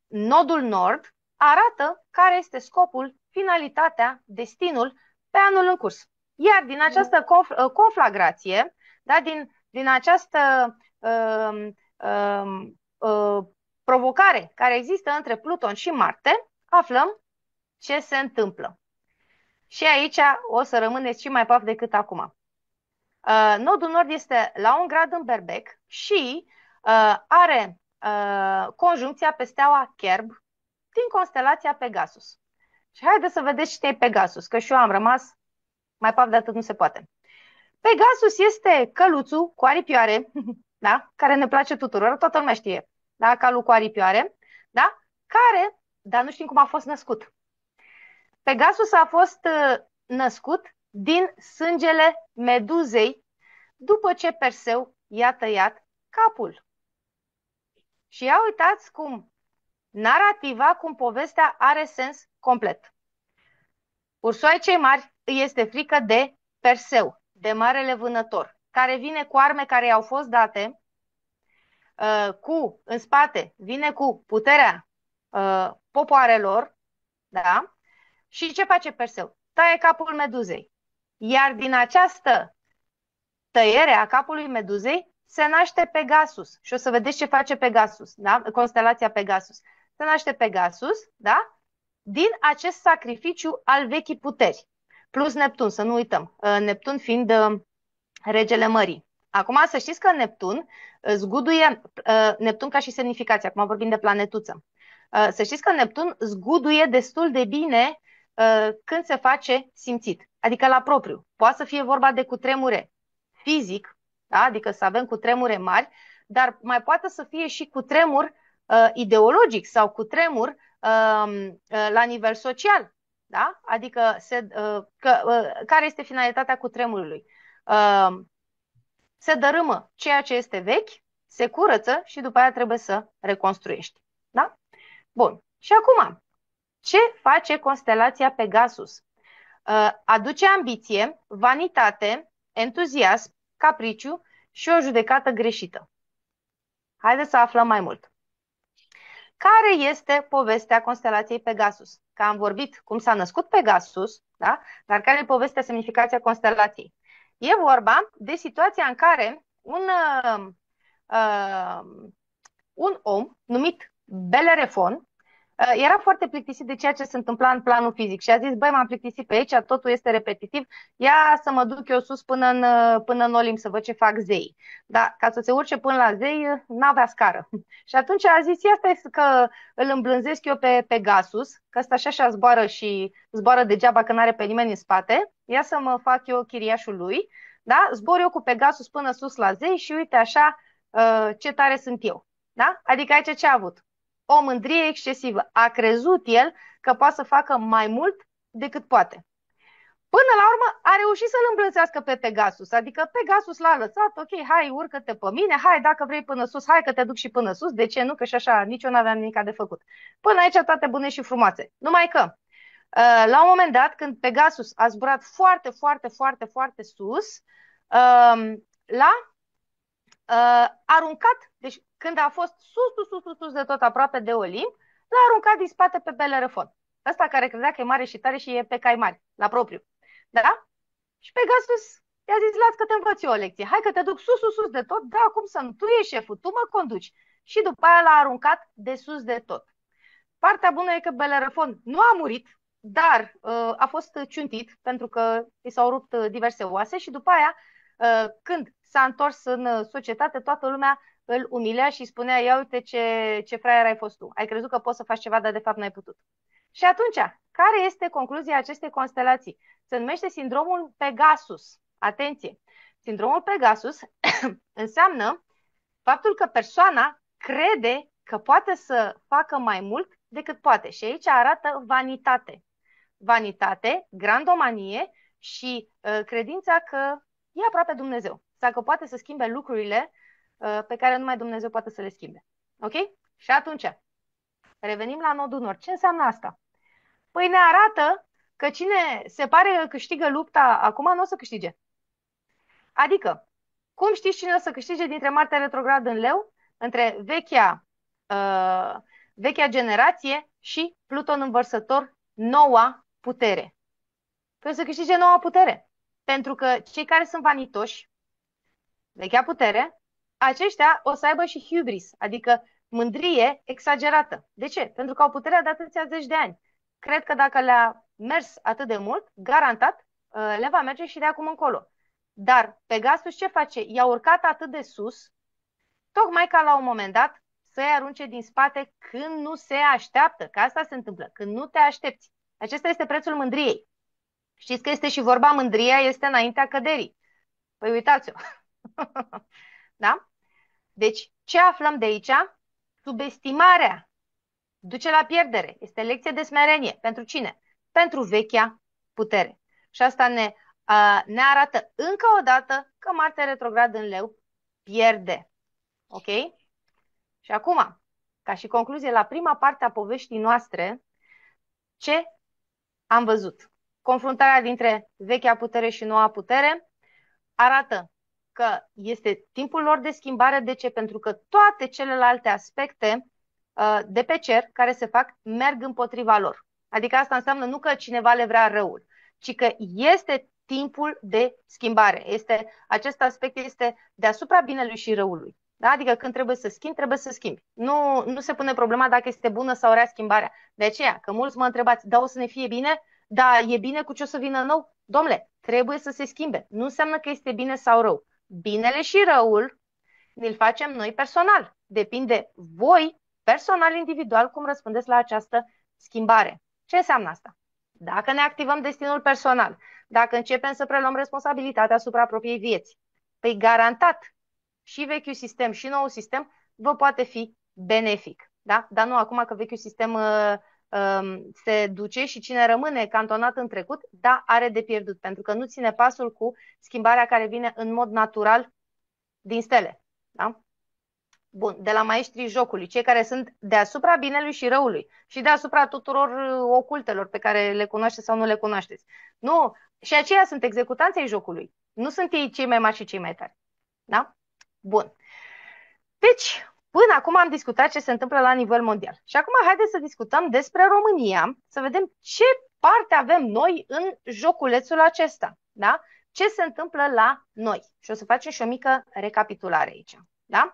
nodul nord arată care este scopul, finalitatea, destinul pe anul în curs. Iar din această conflagrație, da, din această provocare care există între Pluton și Marte, aflăm ce se întâmplă. Și aici o să rămâneți și mai paf decât acum. Nodul nord este la 1 grad în Berbec și are conjuncția pe steaua Cherb din constelația Pegasus. Și haideți să vedeți cine e Pegasus, că și eu am rămas mai paf de atât nu se poate. Pegasus este căluțul cu aripioare, da? Care ne place tuturor, toată lumea știe, da? Calul cu aripioare, da? Care, dar nu știm cum a fost născut. Pegasus a fost născut din sângele Meduzei după ce Perseu i-a tăiat capul. Și ia uitați cum narativa, cum povestea are sens complet. Ursoaicei mari îi este frică de Perseu, de marele vânător, care vine cu arme care i-au fost date, în spate vine cu puterea popoarelor, da? Și ce face Perseu? Taie capul Meduzei. Iar din această tăiere a capului Meduzei se naște Pegasus. Și o să vedeți ce face Pegasus, da? Constelația Pegasus. Se naște Pegasus, da? Din acest sacrificiu al vechii puteri. Plus Neptun, să nu uităm. Neptun fiind regele mării. Acum să știți că Neptun zguduie, Neptun ca și semnificație, acum vorbim de planetuță. Să știți că Neptun zguduie destul de bine când se face simțit, adică la propriu. Poate să fie vorba de cutremure fizic, da? Adică să avem cutremure mari, dar mai poate să fie și cutremur ideologic sau cutremur la nivel social. Da? Adică care este finalitatea cutremurului? Se dărâmă ceea ce este vechi, se curăță și după aia trebuie să reconstruiești. Da? Bun. Și acum, ce face constelația Pegasus? Aduce ambiție, vanitate, entuziasm, capriciu și o judecată greșită. Haideți să aflăm mai mult. Care este povestea constelației Pegasus? Că am vorbit cum s-a născut Pegasus, da? Dar care e povestea, semnificația constelației? E vorba de situația în care un om numit Belerefon era foarte plictisit de ceea ce se întâmpla în planul fizic și a zis, băi, m-am plictisit pe aici, totul este repetitiv, ia să mă duc eu sus până în Olimp să văd ce fac zei. Dar ca să se urce până la zei, n-avea scară. Și atunci a zis, ia stai că îl îmblânzesc eu pe Pegasus, că ăsta așa zboară și zboară degeaba că n-are pe nimeni în spate, ia să mă fac eu chiriașul lui, da? Zbor eu cu Pegasus până sus la zei și uite așa ce tare sunt eu. Da? Adică aici ce a avut? O mândrie excesivă. A crezut el că poate să facă mai mult decât poate. Până la urmă a reușit să-l îmblânzească pe Pegasus. Adică Pegasus l-a lăsat, ok, hai, urcă-te pe mine, hai, dacă vrei până sus, hai că te duc și până sus, de ce nu? Că și așa nici eu n-aveam nimic de făcut. Până aici toate bune și frumoase. Numai că la un moment dat, când Pegasus a zburat foarte, foarte, foarte, foarte sus, l-a aruncat, deci când a fost sus de tot aproape de Olimp, l-a aruncat din spate pe Belerefon. Ăsta care credea că e mare și tare și e pe cai mari, la propriu. Da? Și Pegasus i-a zis, las că te învăț eu o lecție. Hai că te duc sus de tot. Da, cum să nu? Tu ești șeful, tu mă conduci. Și după aia l-a aruncat de sus de tot. Partea bună e că Belerefon nu a murit, dar a fost ciuntit pentru că i s-au rupt diverse oase și după aia, când s-a întors în societate, toată lumea îl umilea și spunea, ia uite ce fraier ai fost tu. Ai crezut că poți să faci ceva, dar de fapt n-ai putut. Și atunci, care este concluzia acestei constelații? Se numește sindromul Pegasus. Atenție! Sindromul Pegasus înseamnă faptul că persoana crede că poate să facă mai mult decât poate. Și aici arată vanitate. Vanitate, grandomanie și credința că e aproape Dumnezeu. Sau că poate să schimbe lucrurile pe care numai Dumnezeu poate să le schimbe. Ok? Și atunci, revenim la nodul nord. Ce înseamnă asta? Păi ne arată că cine se pare că câștigă lupta acum, nu o să câștige. Adică, cum știți cine o să câștige dintre Marte retrograd în Leu? Între vechea generație și Pluton învărsător, noua putere. Păi o să câștige noua putere. Pentru că cei care sunt vanitoși, vechea putere, aceștia o să aibă și hubris, adică mândrie exagerată. De ce? Pentru că au puterea de atâția zeci de ani. Cred că dacă le-a mers atât de mult, garantat, le va merge și de acum încolo. Dar Pegasus ce face? I-a urcat atât de sus, tocmai ca la un moment dat să-i arunce din spate când nu se așteaptă. Că asta se întâmplă, când nu te aștepți. Acesta este prețul mândriei. Știți că este și vorba, mândria este înaintea căderii. Păi uitați-o. Da? Deci, ce aflăm de aici? Subestimarea duce la pierdere. Este lecție de smerenie. Pentru cine? Pentru vechea putere. Și asta ne arată încă o dată că Marte retrograd în Leu pierde. Ok? Și acum, ca și concluzie la prima parte a poveștii noastre, ce am văzut? Confruntarea dintre vechea putere și noua putere arată că este timpul lor de schimbare. De ce? Pentru că toate celelalte aspecte de pe cer care se fac merg împotriva lor. Adică asta înseamnă nu că cineva le vrea răul, ci că este timpul de schimbare. Acest aspect este deasupra binelui și răului. Da? Adică când trebuie să schimbi, trebuie să schimbi. Nu se pune problema dacă este bună sau rea schimbarea. De aceea, că mulți mă întrebați, da, o să ne fie bine? Da, e bine cu ce o să vină nou? Domnule, trebuie să se schimbe. Nu înseamnă că este bine sau rău. Binele și răul ne-l facem noi personal. Depinde voi, personal, individual, cum răspundeți la această schimbare. Ce înseamnă asta? Dacă ne activăm destinul personal, dacă începem să preluăm responsabilitatea asupra propriei vieți, păi garantat și vechiul sistem și noul sistem vă poate fi benefic. Da? Dar nu acum că vechiul sistem se duce și cine rămâne cantonat în trecut, da, are de pierdut, pentru că nu ține pasul cu schimbarea care vine în mod natural din stele. Da? Bun, de la maestrii jocului, cei care sunt deasupra binelui și răului și deasupra tuturor ocultelor pe care le cunoașteți sau nu le cunoașteți. Nu, și aceia sunt executanții jocului. Nu sunt ei cei mai mari și cei mai tari. Da? Bun. Deci, până acum am discutat ce se întâmplă la nivel mondial. Și acum haideți să discutăm despre România, să vedem ce parte avem noi în joculețul acesta. Da? Ce se întâmplă la noi. Și o să facem și o mică recapitulare aici. Da?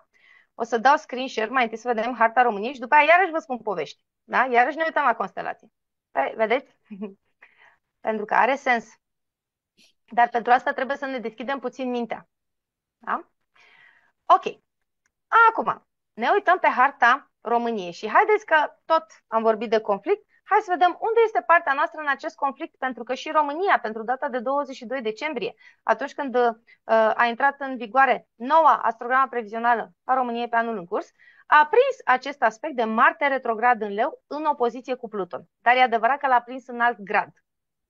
O să dau screen share, mai întâi să vedem harta României și după aia iarăși vă spun povești. Da? Iarăși ne uităm la constelații. Păi, vedeți? Pentru că are sens. Dar pentru asta trebuie să ne deschidem puțin mintea. Da? Ok. Acum, ne uităm pe harta României și haideți că tot am vorbit de conflict, hai să vedem unde este partea noastră în acest conflict, pentru că și România, pentru data de 22 decembrie, atunci când a intrat în vigoare noua astrogramă previzională a României pe anul în curs, a prins acest aspect de Marte retrograd în Leu în opoziție cu Pluton. Dar e adevărat că l-a prins în alt grad.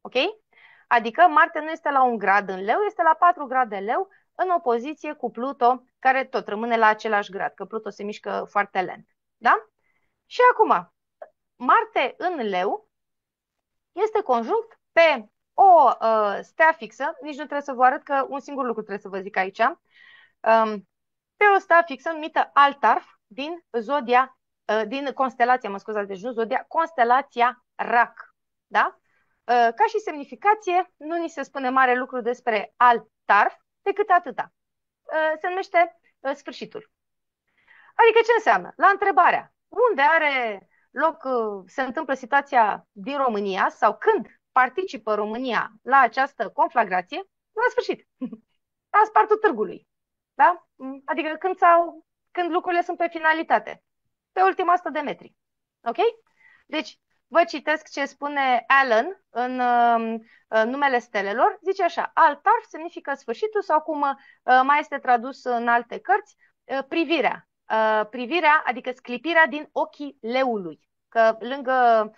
Ok? Adică Marte nu este la 1 grad în Leu, este la 4 grade Leu, în opoziție cu Pluto, care tot rămâne la același grad, că Pluto se mișcă foarte lent. Da? Și acum, Marte în Leu este conjunct pe o stea fixă, nici nu trebuie să vă arăt că un singur lucru trebuie să vă zic aici, pe o stea fixă numită Altarf din zodia, din constelația, mă scuzați, deci nu zodia, constelația Rac. Da? Ca și semnificație, nu ni se spune mare lucru despre Altarf, decât atâta. Se numește sfârșitul. Adică ce înseamnă? La întrebarea unde are loc, se întâmplă situația din România sau când participă România la această conflagrație, la sfârșit, la spartul târgului. Da? Adică când lucrurile sunt pe finalitate, pe ultima 100 de metri. Ok? Deci, vă citesc ce spune Allen în numele stelelor. Zice așa: Altar semnifică sfârșitul sau cum mai este tradus în alte cărți, privirea. Privirea, adică sclipirea din ochii leului. Că lângă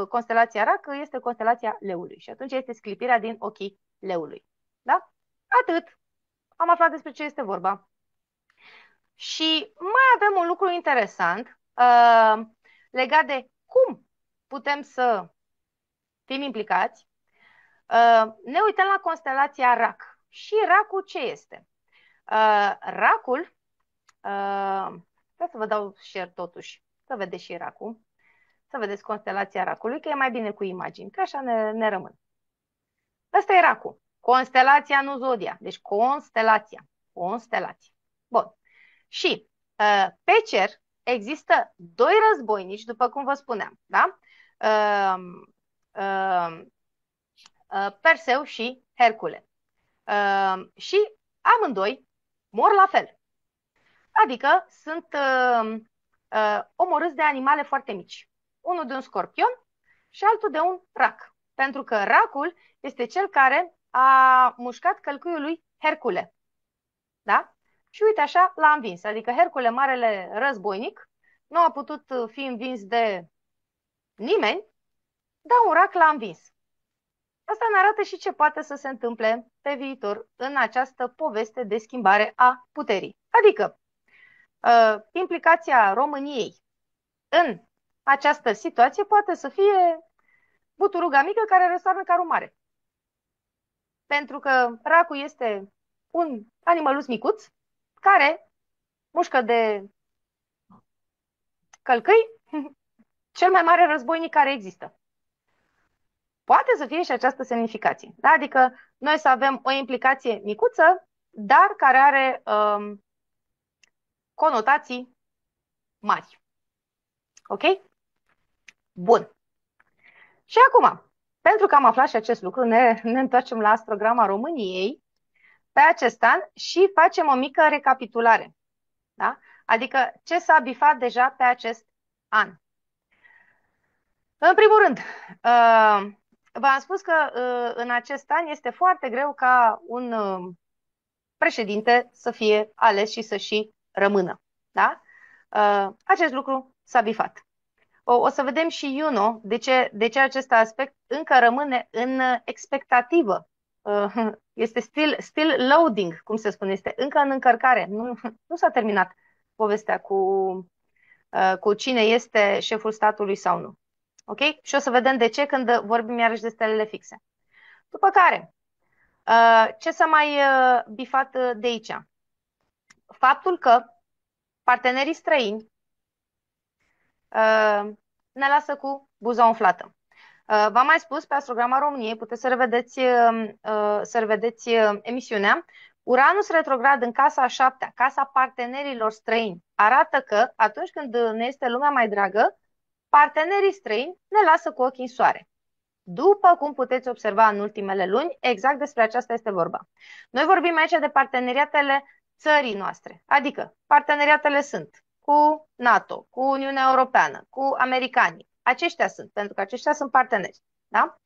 constelația Rac este constelația leului. Și atunci este sclipirea din ochii leului. Da? Atât. Am aflat despre ce este vorba. Și mai avem un lucru interesant legat de cum putem să fim implicați. Ne uităm la constelația Rac. Și Racul ce este? Racul, vreau să vă dau share totuși, să vedeți și Racul, să vedeți constelația Racului, că e mai bine cu imagini, că așa ne rămân. Ăsta e Racul. Constelația, nu zodia. Deci constelația. Constelație. Bun. Și pe cer există 2 războinici, după cum vă spuneam, da? Perseu și Hercule. Și amândoi mor la fel. Adică sunt omorâți de animale foarte mici. Unul de un scorpion și altul de un rac. Pentru că racul este cel care a mușcat călcâiul lui Hercule. Da? Și uite așa l-a învins. Adică Hercule, marele războinic, nu a putut fi învins de nimeni, dar un rac l-a învins. Asta ne arată și ce poate să se întâmple pe viitor în această poveste de schimbare a puterii. Adică implicația României în această situație poate să fie buturuga mică care răstoarnă carul mare. Pentru că racul este un animăluț micuț care mușcă de călcâi cel mai mare războinic care există. Poate să fie și această semnificație. Da? Adică noi să avem o implicație micuță, dar care are conotații mari. Ok? Bun. Și acum, pentru că am aflat și acest lucru, ne întoarcem la astrograma României pe acest an și facem o mică recapitulare. Da? Adică ce s-a bifat deja pe acest an. În primul rând, v-am spus că în acest an este foarte greu ca un președinte să fie ales și să și rămână. Da? Acest lucru s-a bifat. O să vedem și Juno de ce acest aspect încă rămâne în expectativă. Este still loading, cum se spune, este încă în încărcare, nu s-a terminat. povestea cu cine este șeful statului sau nu. Ok? Și o să vedem de ce când vorbim iarăși de stelele fixe. După care, ce s-a mai bifat de aici? Faptul că partenerii străini ne lasă cu buza umflată. V-am mai spus, pe Astrograma României, puteți să revedeți emisiunea. Uranus retrograd în casa a 7-a, casa partenerilor străini, arată că atunci când ne este lumea mai dragă, partenerii străini ne lasă cu ochii în soare. După cum puteți observa în ultimele luni, exact despre aceasta este vorba. Noi vorbim aici de parteneriatele țării noastre, adică parteneriatele sunt cu NATO, cu Uniunea Europeană, cu americanii. Aceștia sunt, pentru că aceștia sunt parteneri. Da?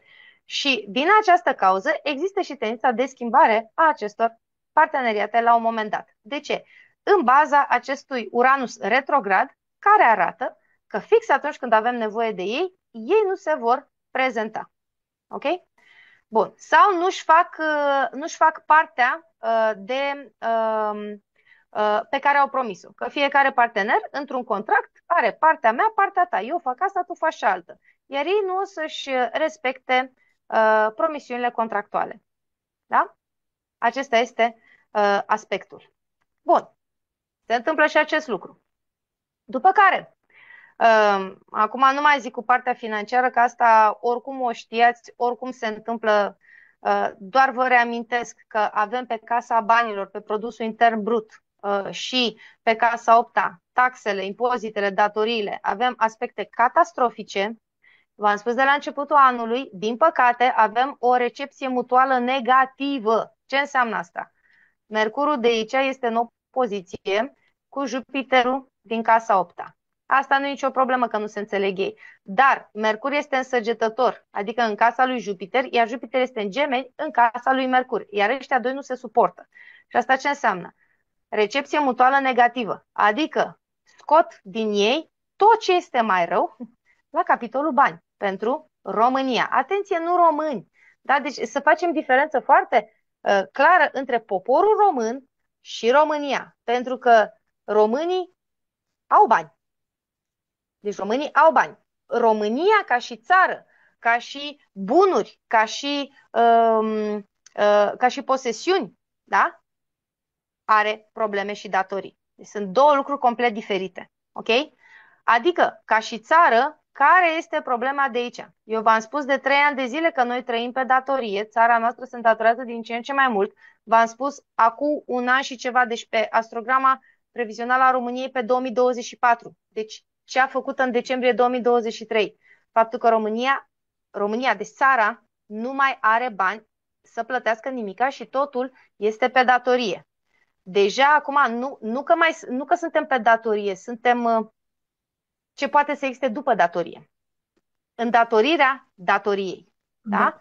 Și din această cauză există și tendința de schimbare a acestor parteneriate la un moment dat. De ce? În baza acestui Uranus retrograd, care arată că fix atunci când avem nevoie de ei, ei nu se vor prezenta. Ok? Bun. Sau nu-și fac partea pe care au promis-o. Că fiecare partener, într-un contract, are partea mea, partea ta. Eu fac asta, tu faci altă. Iar ei nu o să-și respecte promisiunile contractuale. Da? Acesta este aspectul. Bun. Se întâmplă și acest lucru. După care, acum nu mai zic cu partea financiară, că asta oricum o știați, oricum se întâmplă. Doar vă reamintesc că avem pe casa banilor, pe produsul intern brut și pe casa 8-a, taxele, impozitele, datoriile, avem aspecte catastrofice. V-am spus de la începutul anului, din păcate, avem o recepție mutuală negativă. Ce înseamnă asta? Mercurul de aici este în opoziție cu Jupiterul din casa 8-a. Asta nu e nicio problemă că nu se înțeleg ei. Dar Mercur este în Săgetător, adică în casa lui Jupiter, iar Jupiter este în Gemeni, în casa lui Mercur. Iar ăștia doi nu se suportă. Și asta ce înseamnă? Recepție mutuală negativă. Adică scot din ei tot ce este mai rău la capitolul bani pentru România. Atenție, nu români. Da? Deci să facem diferență foarte clară între poporul român și România. Pentru că românii au bani. Deci românii au bani. România ca și țară, ca și bunuri, ca și posesiuni, da? Are probleme și datorii. Deci sunt două lucruri complet diferite. Ok? Adică, ca și țară, care este problema de aici? Eu v-am spus de 3 ani de zile că noi trăim pe datorie. Țara noastră se îndatorează din ce în ce mai mult. V-am spus acum un an și ceva, deci pe astrograma previzională a României pe 2024. Deci ce a făcut în decembrie 2023? Faptul că România, deci țara, nu mai are bani să plătească nimica și totul este pe datorie. Deja acum, nu că suntem pe datorie, suntem ce poate să existe după datorie. Îndatorirea datoriei. Da?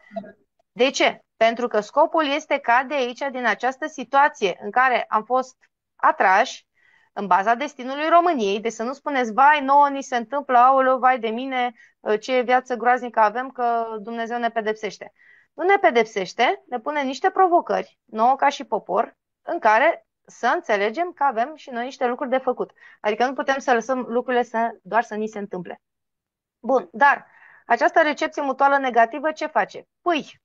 De ce? Pentru că scopul este ca de aici, din această situație în care am fost atrași, în baza destinului României, deci să nu spuneți, vai, nouă ni se întâmplă, aoleu, vai de mine, ce viață groaznică avem, că Dumnezeu ne pedepsește. Nu ne pedepsește, ne pune niște provocări, nouă ca și popor, în care să înțelegem că avem și noi niște lucruri de făcut. Adică nu putem să lăsăm lucrurile doar să ni se întâmple. Bun, dar această recepție mutuală negativă ce face? Păi,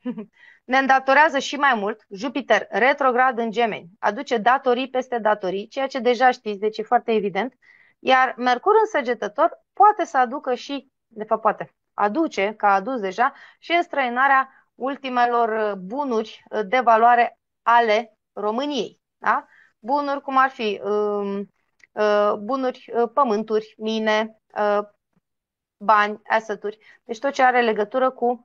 ne îndatorează și mai mult. Jupiter retrograd în Gemeni aduce datorii peste datorii, ceea ce deja știți, deci e foarte evident. Iar Mercur în Săgetător poate să aducă și, de fapt poate, aduce, că a adus deja, și înstrăinarea ultimelor bunuri de valoare ale României. Da? Bunuri cum ar fi bunuri, pământuri, mine, bani, asset-uri. Deci tot ce are legătură cu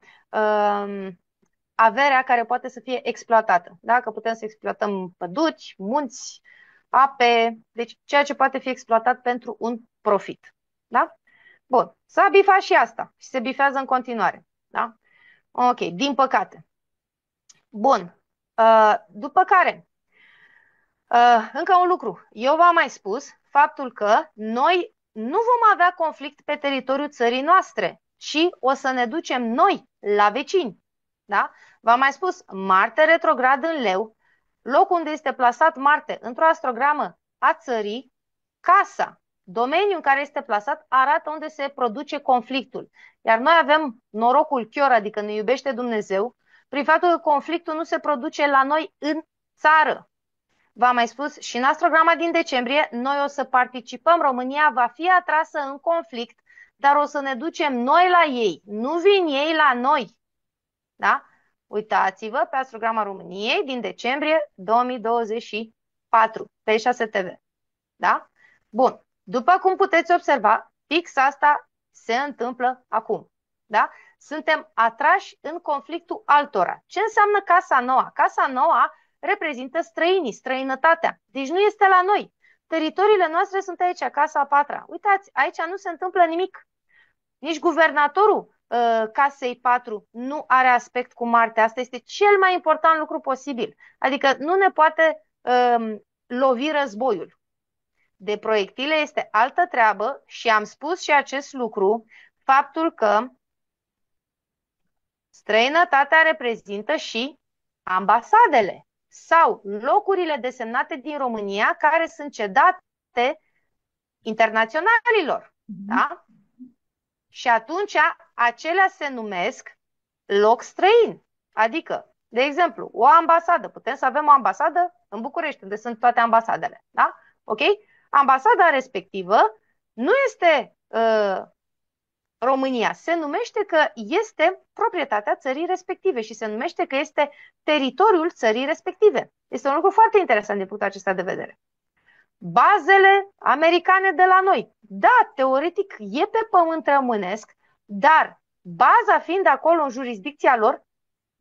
averea care poate să fie exploatată. Da? Că putem să exploatăm păduri, munți, ape, deci ceea ce poate fi exploatat pentru un profit. Da? Bun, s-a bifat și asta și se bifează în continuare. Da? Ok, din păcate. Bun, după care, încă un lucru. Eu v-am mai spus faptul că noi nu vom avea conflict pe teritoriul țării noastre, ci o să ne ducem noi la vecini. Da? V-am mai spus, Marte retrograd în Leu, locul unde este plasat Marte într-o astrogramă a țării, casa, domeniul în care este plasat, arată unde se produce conflictul. Iar noi avem norocul chior, adică ne iubește Dumnezeu, prin faptul că conflictul nu se produce la noi în țară. V-am mai spus și în astrograma din decembrie, noi o să participăm, România va fi atrasă în conflict, dar o să ne ducem noi la ei, nu vin ei la noi. Da? Uitați-vă pe astrograma României din decembrie 2024, pe 6 TV. Da? Bun. După cum puteți observa, fix asta se întâmplă acum. Da? Suntem atrași în conflictul altora. Ce înseamnă casa noua? Casa noua reprezintă străinii, străinătatea. Deci nu este la noi. Teritoriile noastre sunt aici, casa a patra. Uitați, aici nu se întâmplă nimic. Nici guvernatorul casei 4 nu are aspect cu Marte. Asta este cel mai important lucru posibil. Adică nu ne poate lovi războiul. De proiectile este altă treabă și am spus și acest lucru, faptul că străinătatea reprezintă și ambasadele sau locurile desemnate din România care sunt cedate internaționalilor. Da? Și atunci acelea se numesc loc străin. Adică, de exemplu, o ambasadă. Putem să avem o ambasadă în București, unde sunt toate ambasadele. Da? Ok? Ambasada respectivă nu este România. Se numește că este proprietatea țării respective și se numește că este teritoriul țării respective. Este un lucru foarte interesant din punctul acesta de vedere. Bazele americane de la noi. Da, teoretic e pe pământ românesc, dar baza fiind acolo în jurisdicția lor,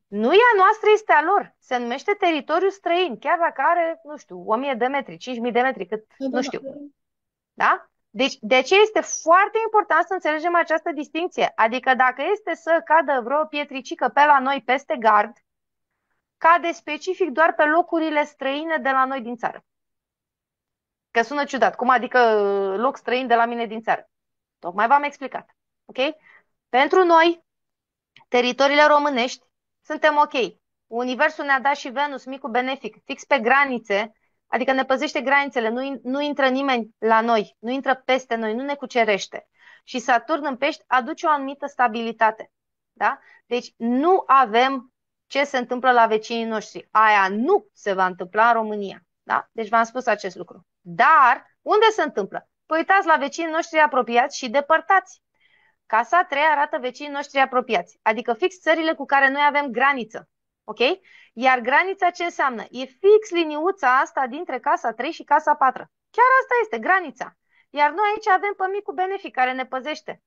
nu e a noastră, este a lor. Se numește teritoriu străin, chiar dacă are, nu știu, 1000 de metri, 5000 de metri, cât, nu știu. Da? Deci, de aceea este foarte important să înțelegem această distinție. Adică dacă este să cadă vreo pietricică pe la noi peste gard, cade specific doar pe locurile străine de la noi din țară. Că sună ciudat. Cum adică loc străin de la mine din țară? Tocmai v-am explicat. Ok? Pentru noi, teritoriile românești, suntem ok. Universul ne-a dat și Venus, micul benefic, fix pe granițe, adică ne păzește granițele, nu intră nimeni la noi, nu intră peste noi, nu ne cucerește. Și Saturn în pești aduce o anumită stabilitate. Da? Deci nu avem ce se întâmplă la vecinii noștri. Aia nu se va întâmpla în România. Da? Deci v-am spus acest lucru. Dar unde se întâmplă? Păi uitați la vecinii noștri apropiați și depărtați. Casa 3 arată vecinii noștri apropiați, adică fix țările cu care noi avem graniță. Ok? Iar granița ce înseamnă? E fix liniuța asta dintre casa 3 și casa 4. Chiar asta este granița. Iar noi aici avem pe micul benefic care ne păzește.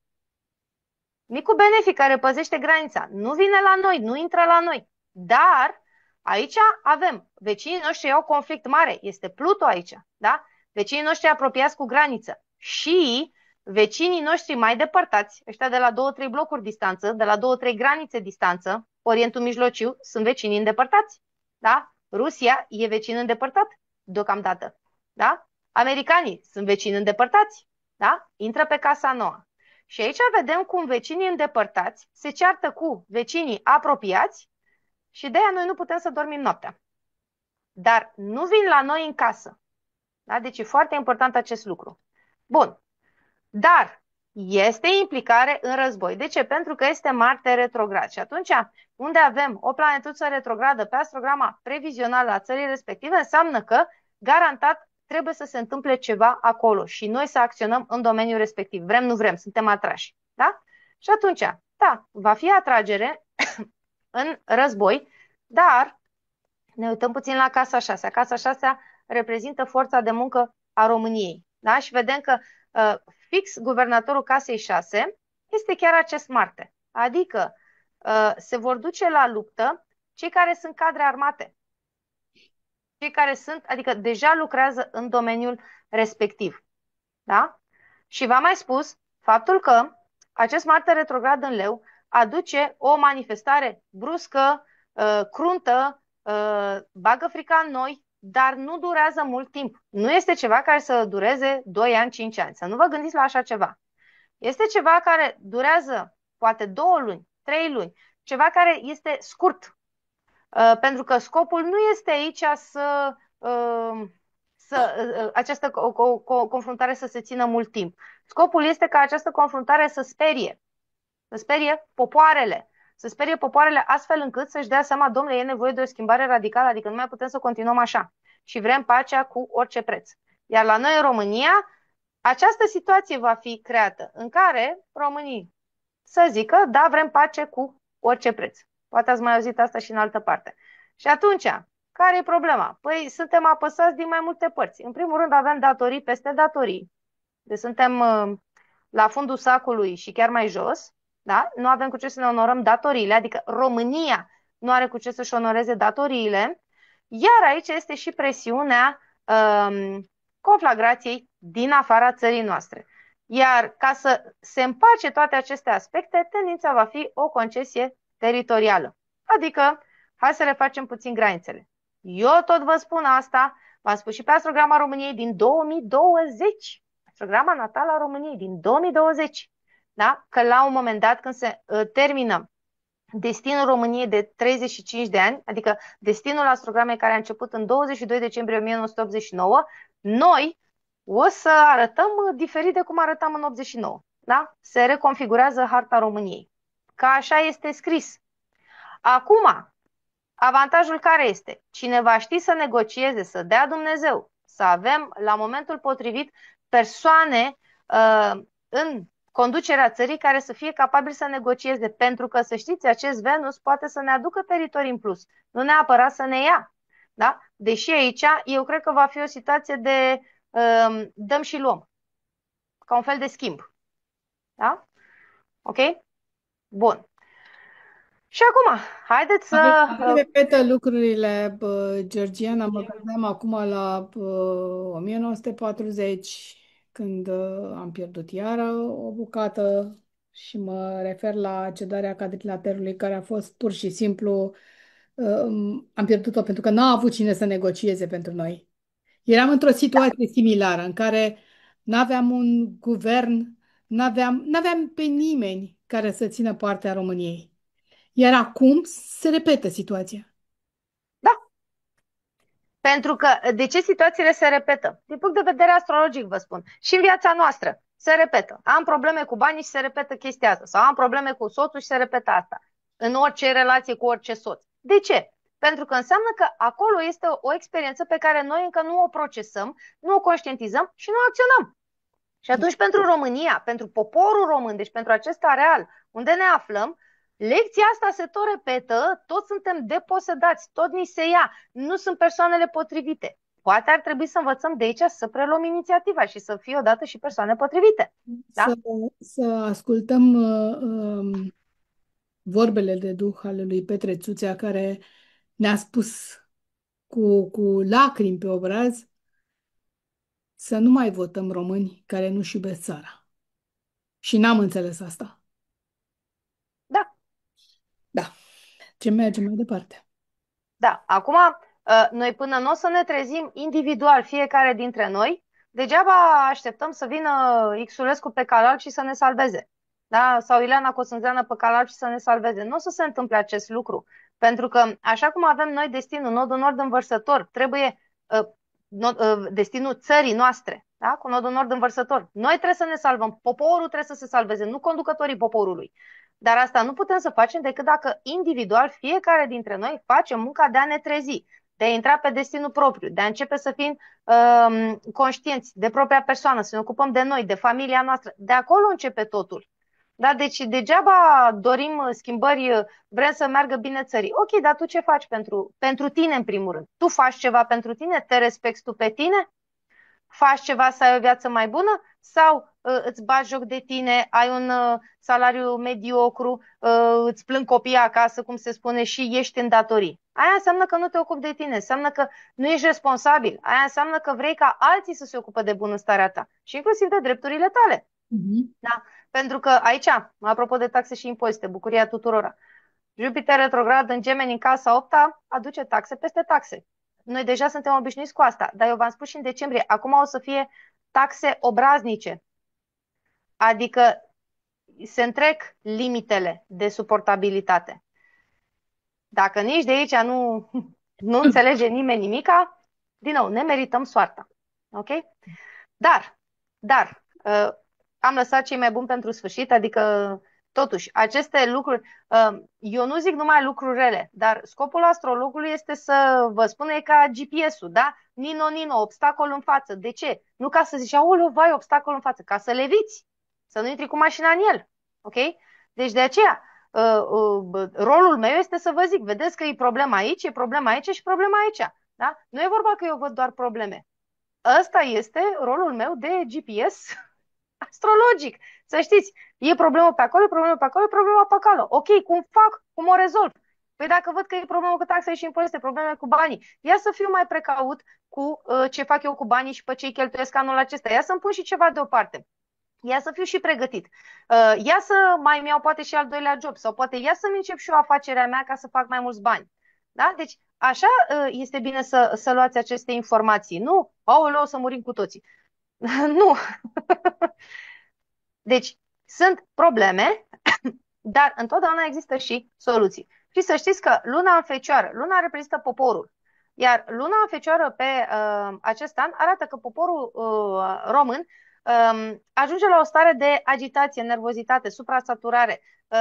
Micul benefic care păzește granița. Nu vine la noi, nu intră la noi. Dar aici avem, vecinii noștri au conflict mare, este Pluto aici, da? Vecinii noștri apropiați cu graniță și vecinii noștri mai depărtați, ăștia de la 2-3 blocuri distanță, de la 2-3 granițe distanță, Orientul Mijlociu, sunt vecinii îndepărtați, da? Rusia e vecin îndepărtat deocamdată, da? Americanii sunt vecini îndepărtați, da? Intră pe casa nouă. Și aici vedem cum vecinii îndepărtați se ceartă cu vecinii apropiați și de aia noi nu putem să dormim noaptea. Dar nu vin la noi în casă. Da? Deci e foarte important acest lucru. Bun. Dar este implicare în război. De ce? Pentru că este Marte retrograd. Și atunci, unde avem o planetuță retrogradă pe astrograma previzională a țării respective, înseamnă că garantat trebuie să se întâmple ceva acolo și noi să acționăm în domeniul respectiv. Vrem, nu vrem, suntem atrași. Da? Și atunci, da, va fi atragere în război, dar ne uităm puțin la casa 6. Casa 6 reprezintă forța de muncă a României. Da? Și vedem că fix guvernatorul casei 6 este chiar acest Marte. Adică se vor duce la luptă cei care sunt cadre armate. Cei care sunt, adică deja lucrează în domeniul respectiv. Da? Și v-am mai spus faptul că acest Marte retrograd în Leu aduce o manifestare bruscă, cruntă, bagă frica în noi, dar nu durează mult timp. Nu este ceva care să dureze 2 ani, 5 ani. Să nu vă gândiți la așa ceva. Este ceva care durează poate 2 luni, 3 luni, ceva care este scurt. Pentru că scopul nu este aici această confruntare să se țină mult timp. Scopul este ca această confruntare să sperie popoarele, să sperie popoarele astfel încât să-și dea seama, domnule, e nevoie de o schimbare radicală, adică nu mai putem să continuăm așa și vrem pacea cu orice preț. Iar la noi în România, această situație va fi creată în care românii să zică, da, vrem pace cu orice preț. Poate ați mai auzit asta și în altă parte. Și atunci, care e problema? Păi suntem apăsați din mai multe părți. În primul rând avem datorii peste datorii. Deci suntem la fundul sacului și chiar mai jos. Da? Nu avem cu ce să ne onorăm datoriile, adică România nu are cu ce să-și onoreze datoriile. Iar aici este și presiunea conflagrației din afara țării noastre. Iar ca să se împace toate aceste aspecte, tendința va fi o concesie teritorială. Adică, hai să le facem puțin granițele. Eu tot vă spun asta, v-am spus și pe Astrograma României din 2020. Astrograma natală a României din 2020. Da? Că la un moment dat, când se termină destinul României de 35 de ani, adică destinul astrogramei care a început în 22 decembrie 1989, noi o să arătăm diferit de cum arătam în 89. Da? Se reconfigurează harta României. Ca așa este scris. Acum, avantajul care este? Cine va ști să negocieze, să dea Dumnezeu, să avem la momentul potrivit persoane în conducerea țării care să fie capabili să negocieze, pentru că, să știți, acest Venus poate să ne aducă teritorii în plus, nu neapărat să ne ia. Da? Deși aici eu cred că va fi o situație de dăm și luăm, ca un fel de schimb. Da? Ok? Bun. Și acum, haideți să... Repetă lucrurile, Georgiana, mă gândeam acum la 1940, când am pierdut iară o bucată și mă refer la cedarea quadrilaterului, care a fost pur și simplu, am pierdut-o pentru că n-a avut cine să negocieze pentru noi. Eram într-o situație similară în care n-aveam un guvern, n-aveam pe nimeni care să țină partea României. Iar acum se repetă situația. Da. Pentru că, de ce situațiile se repetă? Din punct de vedere astrologic, vă spun. Și în viața noastră se repetă. Am probleme cu banii și se repetă chestia asta. Sau am probleme cu soțul și se repetă asta. În orice relație cu orice soț. De ce? Pentru că înseamnă că acolo este o experiență pe care noi încă nu o procesăm, nu o conștientizăm și nu acționăm. Și atunci pentru România, pentru poporul român, deci pentru acest areal unde ne aflăm, lecția asta se tot repetă, toți suntem deposedați, tot ni se ia, nu sunt persoanele potrivite. Poate ar trebui să învățăm de aici să preluăm inițiativa și să fie odată și persoane potrivite. Da? Să ascultăm vorbele de duh ale lui Petre Țuțea, care ne-a spus cu lacrimi pe obraz să nu mai votăm români care nu-și iubesc țara. Și n-am înțeles asta. Da. Da. Ce merge mai departe? Da. Acum, noi până nu o să ne trezim individual fiecare dintre noi, degeaba așteptăm să vină Xulescu pe Calal și să ne salveze. Da? Sau Ileana Cosânzeană pe Calal și să ne salveze. Nu o să se întâmple acest lucru. Pentru că, așa cum avem noi destinul, nodul nord învărsător, trebuie destinul țării noastre, da? Cu nodul nord învărsător. Noi trebuie să ne salvăm, poporul trebuie să se salveze, nu conducătorii poporului. Dar asta nu putem să facem decât dacă individual fiecare dintre noi face munca de a ne trezi, de a intra pe destinul propriu, de a începe să fim conștienți de propria persoană, să ne ocupăm de noi, de familia noastră. De acolo începe totul. Da? Deci degeaba dorim schimbări, vrem să meargă bine țării. Ok, dar tu ce faci pentru tine în primul rând? Tu faci ceva pentru tine? Te respecti tu pe tine? Faci ceva să ai o viață mai bună? Sau îți bagi joc de tine, ai un salariu mediocru, îți plâng copiii acasă, cum se spune, și ești în datorii? Aia înseamnă că nu te ocupi de tine, înseamnă că nu ești responsabil, aia înseamnă că vrei ca alții să se ocupe de bunăstarea ta și inclusiv de drepturile tale. Da? Pentru că aici, apropo de taxe și impozite, bucuria tuturora, Jupiter retrograd în Gemeni în casa 8-a aduce taxe peste taxe. Noi deja suntem obișnuiți cu asta, dar eu v-am spus și în decembrie, acum o să fie taxe obraznice. Adică se întrec limitele de suportabilitate. Dacă nici de aici nu înțelege nimeni nimica, din nou, ne merităm soarta. Ok? Dar, am lăsat cei mai buni pentru sfârșit, adică, totuși, aceste lucruri, eu nu zic numai lucruri rele, dar scopul astrologului este să vă spună e ca GPS-ul, da? Nino, Nino, obstacol în față. De ce? Nu ca să zici, aoleu, vai, obstacol în față, ca să le eviți, să nu intri cu mașina în el. Ok? Deci de aceea, rolul meu este să vă zic, vedeți că e problema aici, e problema aici și problema aici. Da? Nu e vorba că eu văd doar probleme. Ăsta este rolul meu de GPS astrologic. Să știți, e problemă pe acolo, e problemă pe acolo, e problemă pe acolo. Ok, cum fac? Cum o rezolv? Păi dacă văd că e problemă cu taxe și impozite, probleme cu banii, ia să fiu mai precaut cu ce fac eu cu banii și pe ce îi cheltuiesc anul acesta. Ia să-mi pun și ceva deoparte. Ia să fiu și pregătit. Ia să mai iau poate și al doilea job sau poate ia să-mi încep și eu afacerea mea ca să fac mai mulți bani. Da? Deci așa este bine să luați aceste informații. Nu, aoleu, o să murim cu toții. Nu. Deci sunt probleme, dar întotdeauna există și soluții. Și să știți că luna în Fecioară, luna reprezintă poporul. Iar luna în Fecioară pe acest an arată că poporul român ajunge la o stare de agitație, nervozitate, suprasaturare,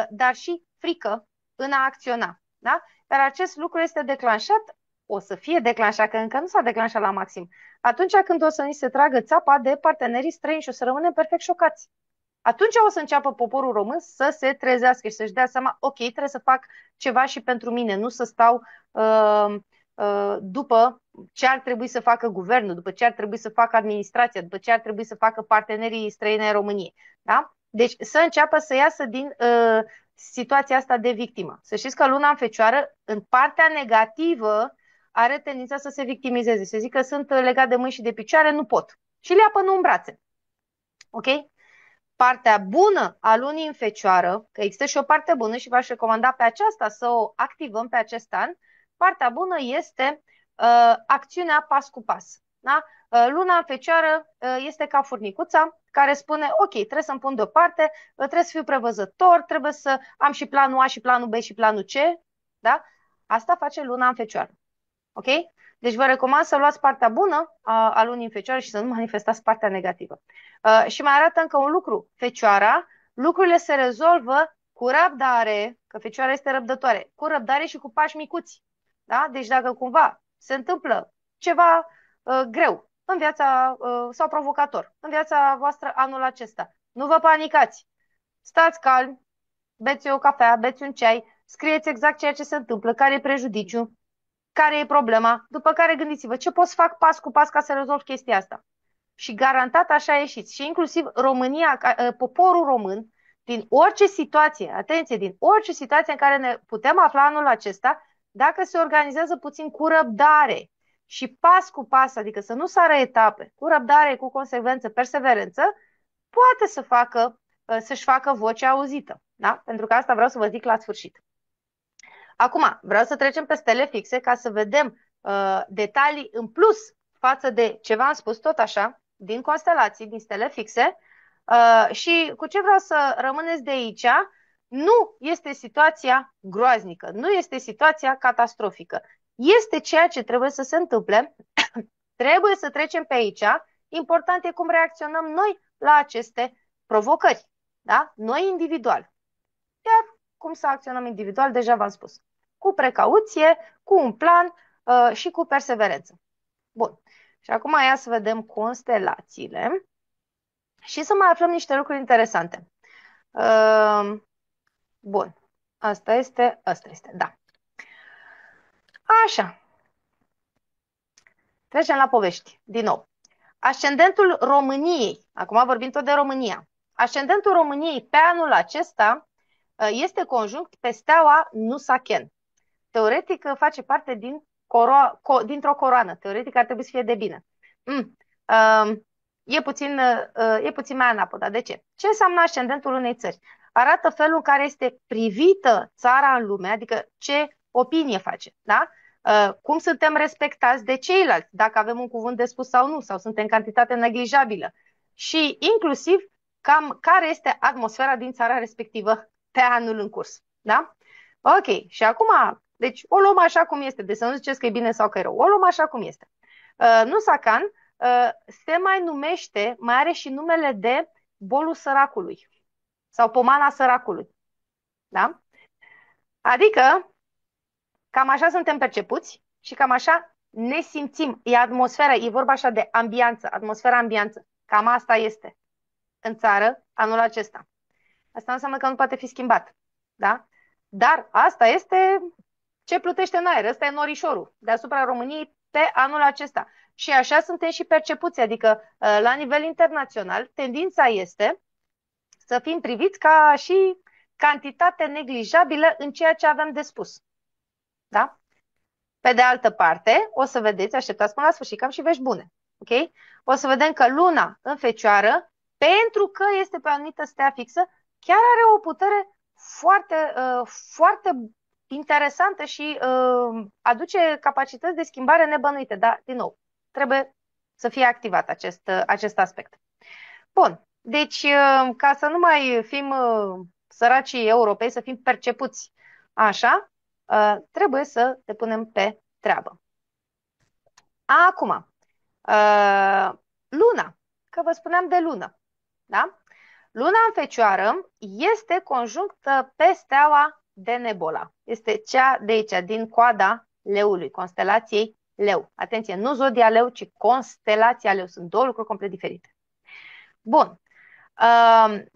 dar și frică în a acționa. Da? Dar acest lucru este declanșat, o să fie declanșat, că încă nu s-a declanșat la maxim, atunci când o să ni se tragă țapa de partenerii străini și o să rămânem perfect șocați. Atunci o să înceapă poporul român să se trezească și să-și dea seama, ok, trebuie să fac ceva și pentru mine, nu să stau după ce ar trebui să facă guvernul, după ce ar trebui să facă administrația, după ce ar trebui să facă partenerii străini ai României. Da? Deci să înceapă să iasă din situația asta de victimă. Să știți că luna în Fecioară, în partea negativă, are tendința să se victimizeze, să zică sunt legat de mâini și de picioare, nu pot. Și le ia până în brațe. Ok? Partea bună a lunii în Fecioară, că există și o parte bună și v-aș recomanda pe aceasta să o activăm pe acest an, partea bună este acțiunea pas cu pas. Da? Luna în Fecioară este ca furnicuța care spune, ok, trebuie să-mi pun deoparte, trebuie să fiu prevăzător, trebuie să am și planul A și planul B și planul C. Da? Asta face luna în Fecioară. Ok? Deci vă recomand să luați partea bună a lunii în Fecioară și să nu manifestați partea negativă. Și mai arată încă un lucru. Fecioara, lucrurile se rezolvă cu răbdare, că Fecioara este răbdătoare, cu răbdare și cu pași micuți. Da? Deci dacă cumva se întâmplă ceva greu în viața sau provocator în viața voastră anul acesta, nu vă panicați. Stați calmi, beți o cafea, beți un ceai, scrieți exact ceea ce se întâmplă, care e prejudiciu, care e problema, după care gândiți-vă ce pot să fac pas cu pas ca să rezolv chestia asta. Și garantat așa ieșiți. Și inclusiv România, poporul român, din orice situație, atenție, din orice situație în care ne putem afla anul acesta, dacă se organizează puțin cu răbdare și pas cu pas, adică să nu sară etape, cu răbdare, cu consecvență, perseverență, poate să-și facă vocea auzită. Da? Pentru că asta vreau să vă zic la sfârșit. Acum, vreau să trecem pe stele fixe ca să vedem detalii în plus față de ce v-am spus tot așa, din constelații, din stele fixe. Și cu ce vreau să rămâneți de aici, nu este situația groaznică, nu este situația catastrofică. Este ceea ce trebuie să se întâmple, trebuie să trecem pe aici. Important e cum reacționăm noi la aceste provocări, da? Noi individual. Iar cum să acționăm individual, deja v-am spus. Cu precauție, cu un plan și cu perseverență. Bun. Și acum ia să vedem constelațiile și să mai aflăm niște lucruri interesante. Bun. Asta este, da. Așa. Trecem la povești, din nou. Ascendentul României, acum vorbim tot de România. Ascendentul României pe anul acesta este conjunct pe steaua Nusaken. Teoretic face parte dintr-o coroană. Teoretic ar trebui să fie de bine. E puțin mai anapoda. De ce? Ce înseamnă ascendentul unei țări? Arată felul în care este privită țara în lume, adică ce opinie face. Da? Cum suntem respectați de ceilalți, dacă avem un cuvânt de spus sau nu, sau suntem în cantitate neglijabilă. Și inclusiv cam care este atmosfera din țara respectivă pe anul în curs. Da? Ok. Și acum, deci o luăm așa cum este. Deci să nu ziceți că e bine sau că e rău. O luăm așa cum este. Nusakan se mai numește, mai are și numele de bolul săracului sau pomana săracului. Da? Adică, cam așa suntem percepuți și cam așa ne simțim. E atmosfera, e vorba așa de ambianță, atmosfera ambianță. Cam asta este în țară anul acesta. Asta nu înseamnă că nu poate fi schimbat. Da? Dar asta este ce plutește în aer. Ăsta e norișorul deasupra României pe anul acesta. Și așa suntem și percepuți. Adică, la nivel internațional, tendința este să fim priviți ca și cantitate neglijabilă în ceea ce avem de spus. Da? Pe de altă parte, o să vedeți, așteptați până la sfârșit, că am și vești bune. Ok? O să vedem că luna în Fecioară, pentru că este pe o anumită stea fixă, chiar are o putere foarte, foarte interesantă și aduce capacități de schimbare nebănuite. Dar, din nou, trebuie să fie activat acest aspect. Bun. Deci, ca să nu mai fim săracii europei, să fim percepuți așa, trebuie să te punem pe treabă. Acum, luna, că vă spuneam de lună, da? Luna în Fecioară este conjunctă pe steaua de Nebola. Este cea de aici, din coada Leului, constelației Leu. Atenție, nu zodia Leu, ci constelația Leu. Sunt două lucruri complet diferite. Bun.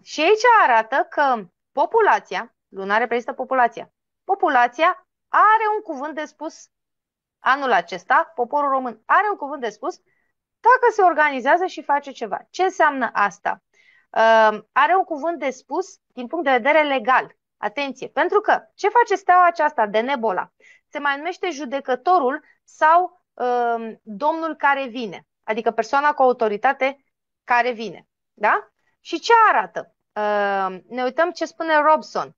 Și aici arată că populația, luna reprezintă populația, populația are un cuvânt de spus anul acesta, poporul român are un cuvânt de spus dacă se organizează și face ceva. Ce înseamnă asta? Are un cuvânt de spus din punct de vedere legal. Atenție, pentru că ce face steaua aceasta de Nebola? Se mai numește judecătorul sau domnul care vine, adică persoana cu autoritate care vine. Da? Și ce arată? Ne uităm ce spune Robson.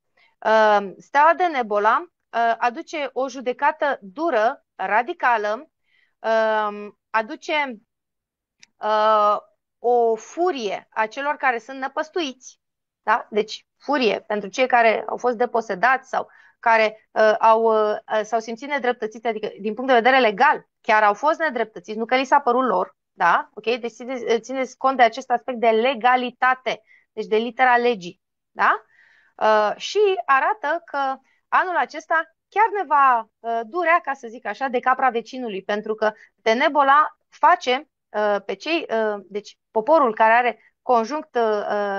Steaua de Nebola aduce o judecată dură, radicală, aduce o furie a celor care sunt năpăstuiți, da? Deci furie pentru cei care au fost deposedați sau care s-au simțit nedreptățiți, adică din punct de vedere legal, chiar au fost nedreptățiți, nu că li s-a părut lor, da? Ok? Deci țineți cont de acest aspect de legalitate, deci de litera legii, da? Și arată că anul acesta chiar ne va durea, ca să zic așa, de capra vecinului, pentru că de Nebola face pe cei, deci poporul care are conjunct,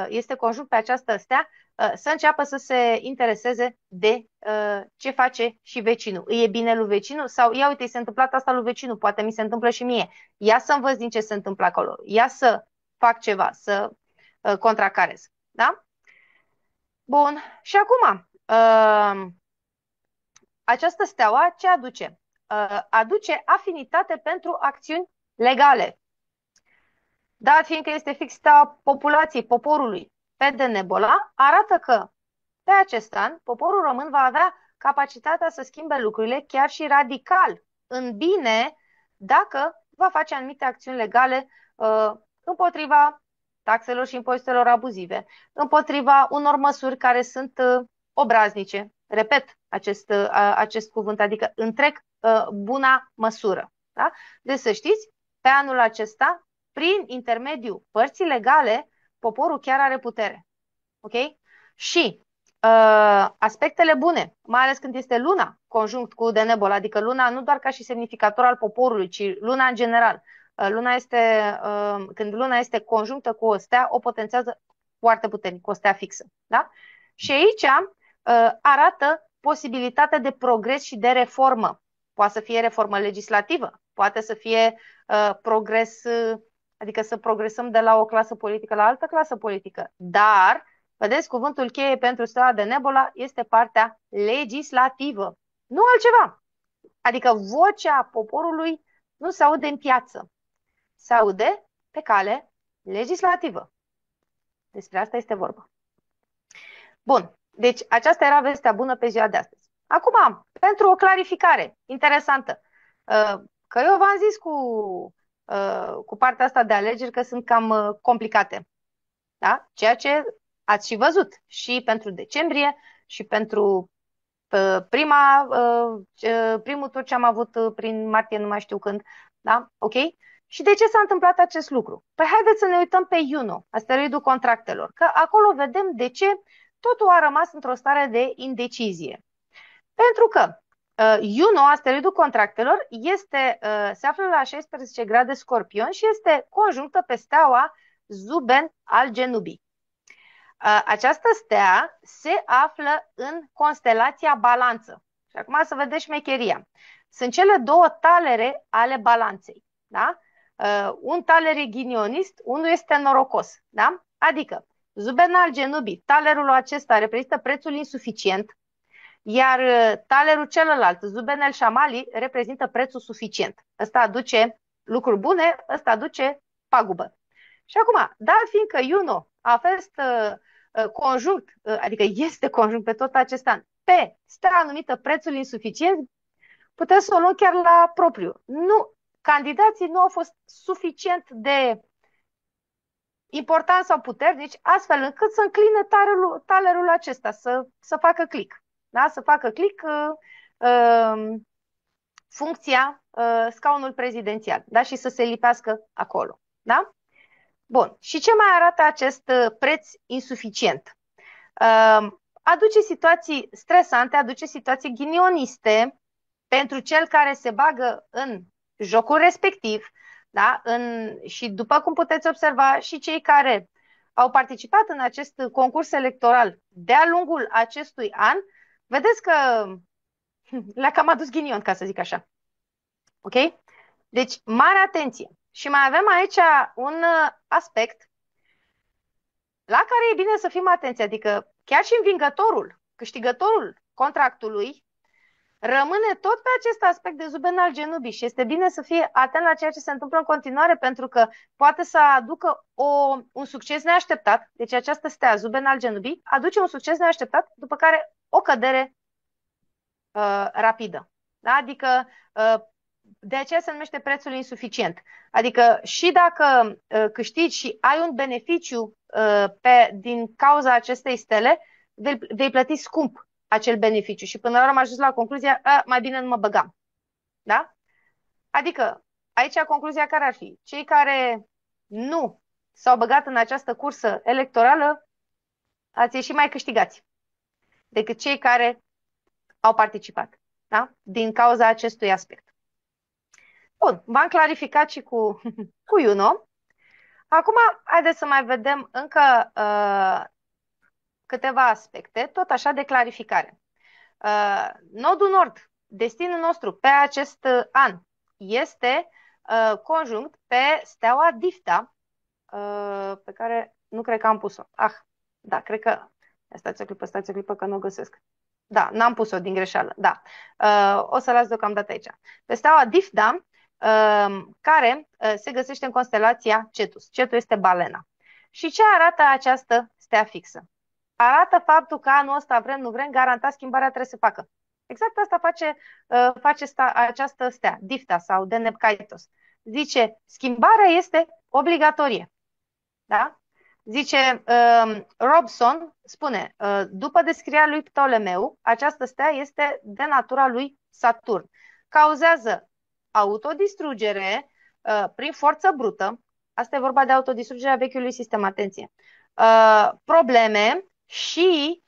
este conjunct pe această stea, să înceapă să se intereseze de ce face și vecinul. Îi e bine lui vecinul? Sau, ia uite, i s-a întâmplat asta lui vecinul, poate mi se întâmplă și mie. Ia să învăț din ce se întâmplă acolo. Ia să fac ceva, să contracarez. Da? Bun. Și acum, această steaua ce aduce? Aduce afinitate pentru acțiuni legale. Dat fiindcă este fix steaua populației, poporului, pe de Nebola, arată că pe acest an poporul român va avea capacitatea să schimbe lucrurile chiar și radical, în bine, dacă va face anumite acțiuni legale împotriva taxelor și impozitelor abuzive, împotriva unor măsuri care sunt obraznice. Repet acest cuvânt, adică întreg buna măsură. Da? Deci să știți, pe anul acesta, prin intermediul părții legale, poporul chiar are putere. Ok? Și aspectele bune, mai ales când este luna conjunct cu de Nebola, adică luna nu doar ca și semnificator al poporului, ci luna în general. Când luna este conjunctă cu o stea, o potențează foarte puternic, cu o stea fixă. Da? Și aici arată posibilitatea de progres și de reformă. Poate să fie reformă legislativă, poate să fie progres, adică să progresăm de la o clasă politică la altă clasă politică. Dar, vedeți, cuvântul cheie pentru steaua de Nebola este partea legislativă, nu altceva. Adică vocea poporului nu se aude în piață, se aude pe cale legislativă. Despre asta este vorba. Bun, deci aceasta era vestea bună pe ziua de astăzi. Acum, pentru o clarificare interesantă, că eu v-am zis cu partea asta de alegeri că sunt cam complicate. Da? Ceea ce ați și văzut și pentru decembrie și pentru primul tur ce am avut prin martie, nu mai știu când. Da? Ok? Și de ce s-a întâmplat acest lucru? Păi haideți să ne uităm pe Juno, asteroidul contractelor, că acolo vedem de ce totul a rămas într-o stare de indecizie. Pentru că Juno, asteroidul contractelor, se află la 16 grade Scorpion și este conjunctă pe steaua Zuben al Genubii. Această stea se află în constelația Balanță. Și acum să vedeți șmecheria. Sunt cele două talere ale balanței. Da? Un taler e ghinionist, unul este norocos. Da? Adică, Zuben al Genubii, talerul acesta reprezintă prețul insuficient, iar talerul celălalt, Zuben el Shamali, reprezintă prețul suficient. Ăsta aduce lucruri bune, ăsta aduce pagubă. Și acum, dar fiindcă Juno a fost conjunct, adică este conjunct pe tot acest an, pe stea numită prețul insuficient, putem să o luăm chiar la propriu. Nu, candidații nu au fost suficient de importanți sau puternici, astfel încât să încline talerul acesta, să facă click. Da? Să facă click funcția scaunul prezidențial, da? Și să se lipească acolo. Da? Bun. Și ce mai arată acest preț insuficient? Aduce situații stresante, aduce situații ghinioniste pentru cel care se bagă în jocul respectiv, da? Și după cum puteți observa, și cei care au participat în acest concurs electoral de-a lungul acestui an, vedeți că le-a cam adus ghinion, ca să zic așa. Ok? Deci, mare atenție. Și mai avem aici un aspect la care e bine să fim atenți, adică chiar și învingătorul, câștigătorul contractului, rămâne tot pe acest aspect de Zuben al Genubii și este bine să fie atent la ceea ce se întâmplă în continuare, pentru că poate să aducă un succes neașteptat. Deci această stea, Zuben al Genubii, aduce un succes neașteptat, după care o cădere rapidă. Da? Adică de aceea se numește prețul insuficient. Adică și dacă câștigi și ai un beneficiu din cauza acestei stele, vei plăti scump acel beneficiu. Și până la urmă am ajuns la concluzia, mai bine nu mă băgam. Da? Adică, aici concluzia care ar fi? Cei care nu s-au băgat în această cursă electorală ați ieșit mai câștigați decât cei care au participat. Da? Din cauza acestui aspect. Bun, v-am clarificat și cu Juno. Acum, haideți să mai vedem încă câteva aspecte, tot așa de clarificare. Nodul Nord, destinul nostru pe acest an, este conjunct pe steaua Difta, pe care nu cred că am pus-o. Da, cred că... Stați o clipă că nu o găsesc. Da, n-am pus-o din greșeală. Da. O să las deocamdată aici. Pe steaua Difta, care se găsește în constelația Cetus. Cetul este balena. Și ce arată această stea fixă? Arată faptul că anul ăsta, vrem, nu vrem, garantat schimbarea trebuie să facă. Exact asta face această stea, Difta sau Deneb-Kaitos. Zice, schimbarea este obligatorie. Da? Zice, Robson spune, după descrierea lui Ptolemeu, această stea este de natura lui Saturn. Cauzează autodistrugere prin forță brută, asta e vorba de autodistrugerea vechiului sistem, atenție, probleme și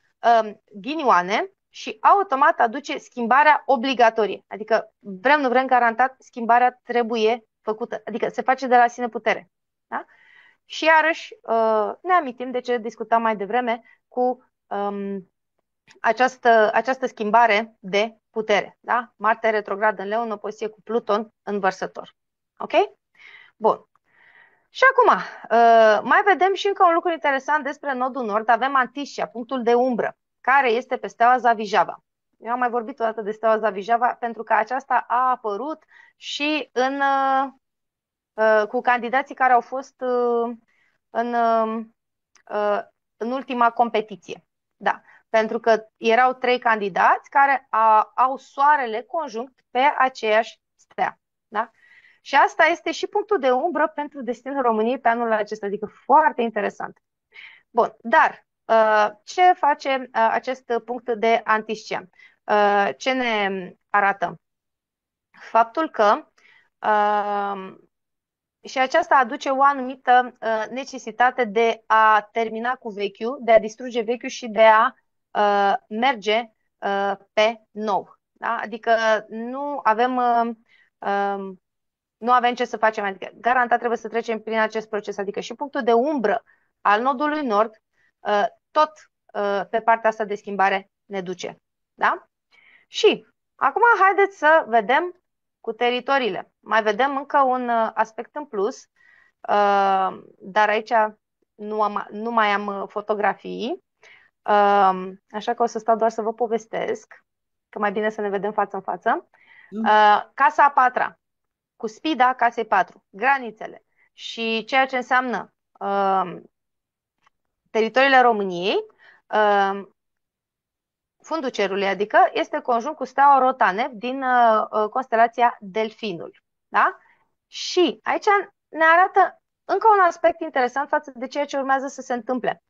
ghinioane și automat aduce schimbarea obligatorie. Adică vrem, nu vrem, garantat, schimbarea trebuie făcută. Adică se face de la sine putere. Da? Și iarăși ne amintim de ce discutam mai devreme cu această schimbare de putere. Da? Marte retrograd în Leu în opoziție cu Pluton în Vărsător. Ok? Bun. Și acum, mai vedem și încă un lucru interesant despre Nodul Nord. Avem Anticia, punctul de umbră, care este pe steaua Zavijava. Eu am mai vorbit o dată de steaua Zavijava pentru că aceasta a apărut și cu candidații care au fost în ultima competiție. Da. Pentru că erau 3 candidați care au soarele conjunct pe aceeași stea. Da? Și asta este și punctul de umbră pentru destinul României pe anul acesta, adică foarte interesant. Bun, dar ce face acest punct de Antiscia? Ce ne arată? Faptul că Și aceasta aduce o anumită necesitate de a termina cu vechiul, de a distruge vechiul și de a merge pe nou. Da? Adică nu avem, nu avem ce să facem, adică garantat trebuie să trecem prin acest proces. Adică și punctul de umbră al nodului nord, tot pe partea asta de schimbare ne duce. Da? Și acum haideți să vedem cu teritoriile. Mai vedem încă un aspect în plus, dar aici nu mai am fotografii, așa că o să stau doar să vă povestesc, că mai bine să ne vedem față în față. Casa a patra, cu spida casei 4, granițele și ceea ce înseamnă teritoriile României, fundul cerului, adică este conjunct cu steaua Rotanev din constelația Delfinul. Da? Și aici ne arată încă un aspect interesant față de ceea ce urmează să se întâmple.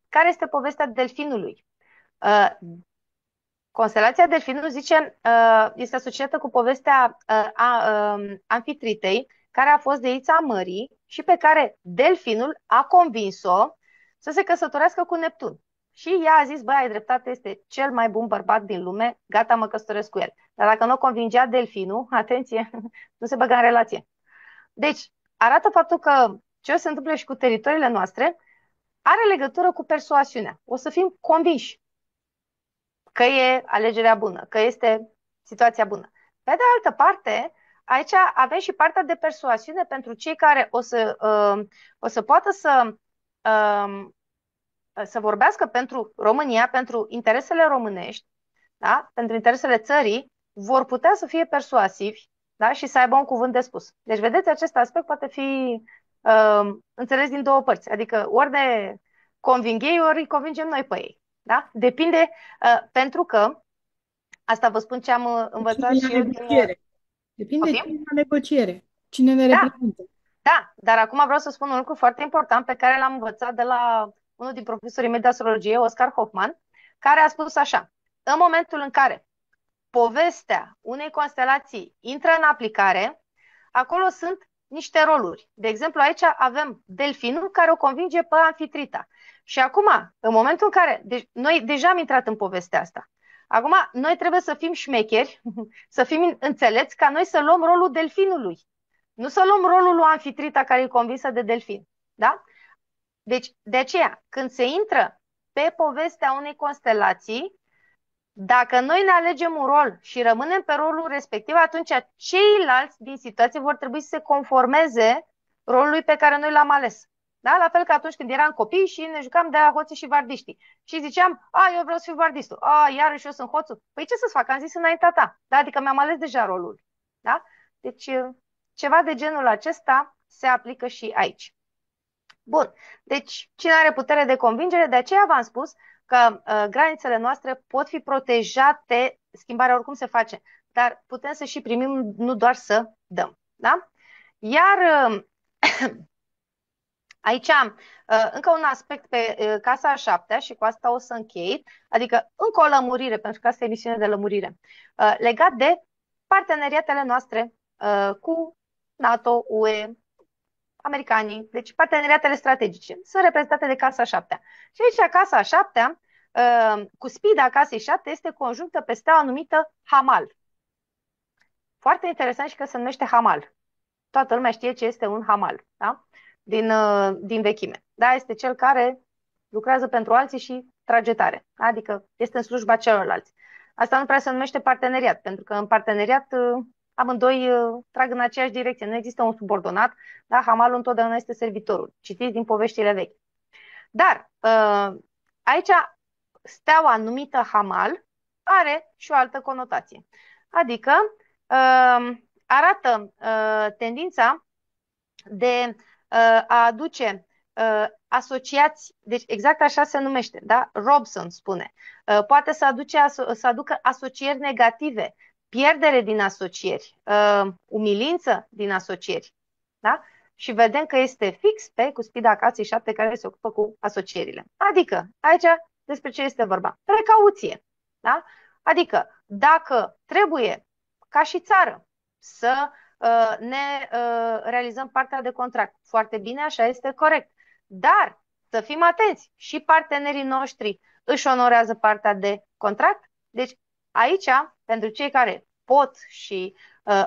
Care este povestea Delfinului? Constelația Delfinului, zice, este asociată cu povestea Amfitritei, care a fost deița mării și pe care Delfinul a convins-o să se căsătorească cu Neptun. Și ea a zis, băi, ai dreptate, este cel mai bun bărbat din lume, gata, mă căsătoresc cu el. Dar dacă nu o convingea Delfinul, atenție, nu se băga în relație. Deci, arată faptul că ce se întâmplă și cu teritoriile noastre are legătură cu persoasiunea. O să fim convinși că e alegerea bună, că este situația bună. Pe de altă parte, aici avem și partea de persoasiune pentru cei care o să poată să vorbească pentru România, pentru interesele românești, da? Pentru interesele țării, vor putea să fie persuasivi, da? Și să aibă un cuvânt de spus. Deci, vedeți, acest aspect poate fi înțeles din două părți. Adică ori ne conving ei, ori îi convingem noi pe ei. Da? Depinde, pentru că, asta vă spun ce am învățat și eu din... Depinde cine la negociere, cine ne reprezintă. Da, dar acum vreau să spun un lucru foarte important pe care l-am învățat de la unul din profesorii mei de astrologie, Oscar Hoffman, care a spus așa: în momentul în care povestea unei constelații intră în aplicare, acolo sunt niște roluri. De exemplu, aici avem Delfinul care o convinge pe Amfitrita. Și acum, în momentul în care... Deci, noi deja am intrat în povestea asta. Acum, noi trebuie să fim șmecheri, să fim înțelepți, ca noi să luăm rolul Delfinului. Nu să luăm rolul lui Amfitrita care e convinsă de Delfin. Da? Deci, de aceea, când se intră pe povestea unei constelații, dacă noi ne alegem un rol și rămânem pe rolul respectiv, atunci ceilalți din situație vor trebui să se conformeze rolului pe care noi l-am ales. Da? La fel ca atunci când eram copii și ne jucam de hoții și vardiștii. Și ziceam, eu vreau să fiu vardistul. Iarăși eu sunt hoțul. Păi ce să-ți fac? Am zis înaintea ta. Da? Adică mi-am ales deja rolul. Da? Deci ceva de genul acesta se aplică și aici. Bun. Deci cine are putere de convingere, de aceea v-am spus că granițele noastre pot fi protejate, schimbarea oricum se face, dar putem să și primim, nu doar să dăm. Da? Iar aici încă un aspect pe casa a șaptea și cu asta o să închei, adică încă o lămurire, pentru că asta e emisiune de lămurire, legat de parteneriatele noastre cu NATO, UE, americanii, deci parteneriatele strategice, sunt reprezentate de casa a șaptea. Și aici casa a șaptea, cu spida casei 7, este conjunctă pe steaua numită Hamal. Foarte interesant și că se numește Hamal. Toată lumea știe ce este un Hamal, da? Din vechime. Da? Este cel care lucrează pentru alții și trage tare. Adică este în slujba celorlalți. Asta nu prea se numește parteneriat, pentru că în parteneriat amândoi trag în aceeași direcție. Nu există un subordonat, da? Hamalul întotdeauna este servitorul. Citiți din poveștile vechi. Dar aici steaua numită Hamal are și o altă conotație. Adică arată tendința de a aduce asociați, deci exact așa se numește, da? Robson spune. Poate să aducă asocieri negative, pierdere din asocieri, umilință din asocieri. Da? Și vedem că este fix pe cuspida casei 7 care se ocupă cu asocierile. Adică, aici despre ce este vorba? Precauție. Da? Adică, dacă trebuie ca și țară să ne realizăm partea de contract. Foarte bine, așa este corect. Dar să fim atenți, și partenerii noștri își onorează partea de contract. Deci aici, pentru cei care pot și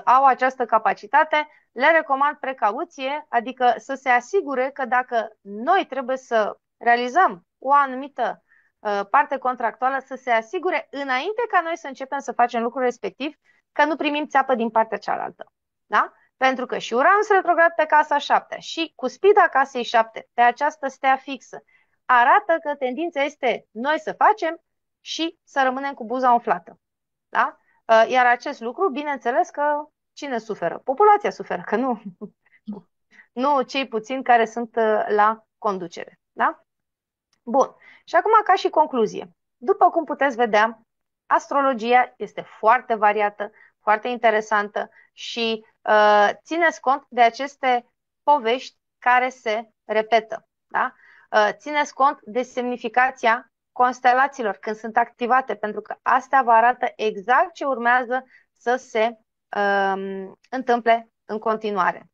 au această capacitate, le recomand precauție, adică să se asigure că dacă noi trebuie să realizăm o anumită parte contractuală, să se asigure înainte ca noi să începem să facem lucrul respectiv, că nu primim țeapă din partea cealaltă. Da? Pentru că și Uranus retrograd pe casa 7 și cuspida casei 7 pe această stea fixă arată că tendința este noi să facem și să rămânem cu buza umflată. Da? Iar acest lucru, bineînțeles că cine suferă? Populația suferă, că nu cei puțini care sunt la conducere. Da? Bun. Și acum, ca și concluzie, după cum puteți vedea, astrologia este foarte variată, foarte interesantă și țineți cont de aceste povești care se repetă. Da? Țineți cont de semnificația constelațiilor când sunt activate, pentru că astea vă arată exact ce urmează să se întâmple în continuare.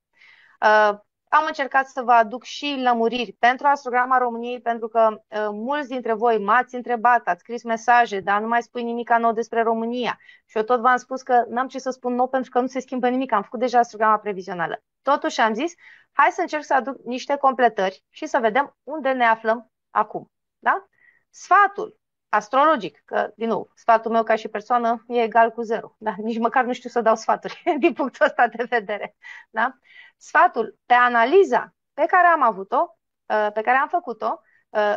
Am încercat să vă aduc și lămuriri pentru Astrograma României, pentru că mulți dintre voi m-ați întrebat, ați scris mesaje, dar nu mai spui nimic nou despre România. Și eu tot v-am spus că n-am ce să spun nou pentru că nu se schimbă nimic, am făcut deja Astrograma previzională. Totuși am zis, hai să încerc să aduc niște completări și să vedem unde ne aflăm acum. Da? Sfatul astrologic, că, din nou, sfatul meu ca și persoană e egal cu 0. Da? Nici măcar nu știu să dau sfaturi din punctul ăsta de vedere. Da? Sfatul pe analiza pe care am avut-o, pe care am făcut-o,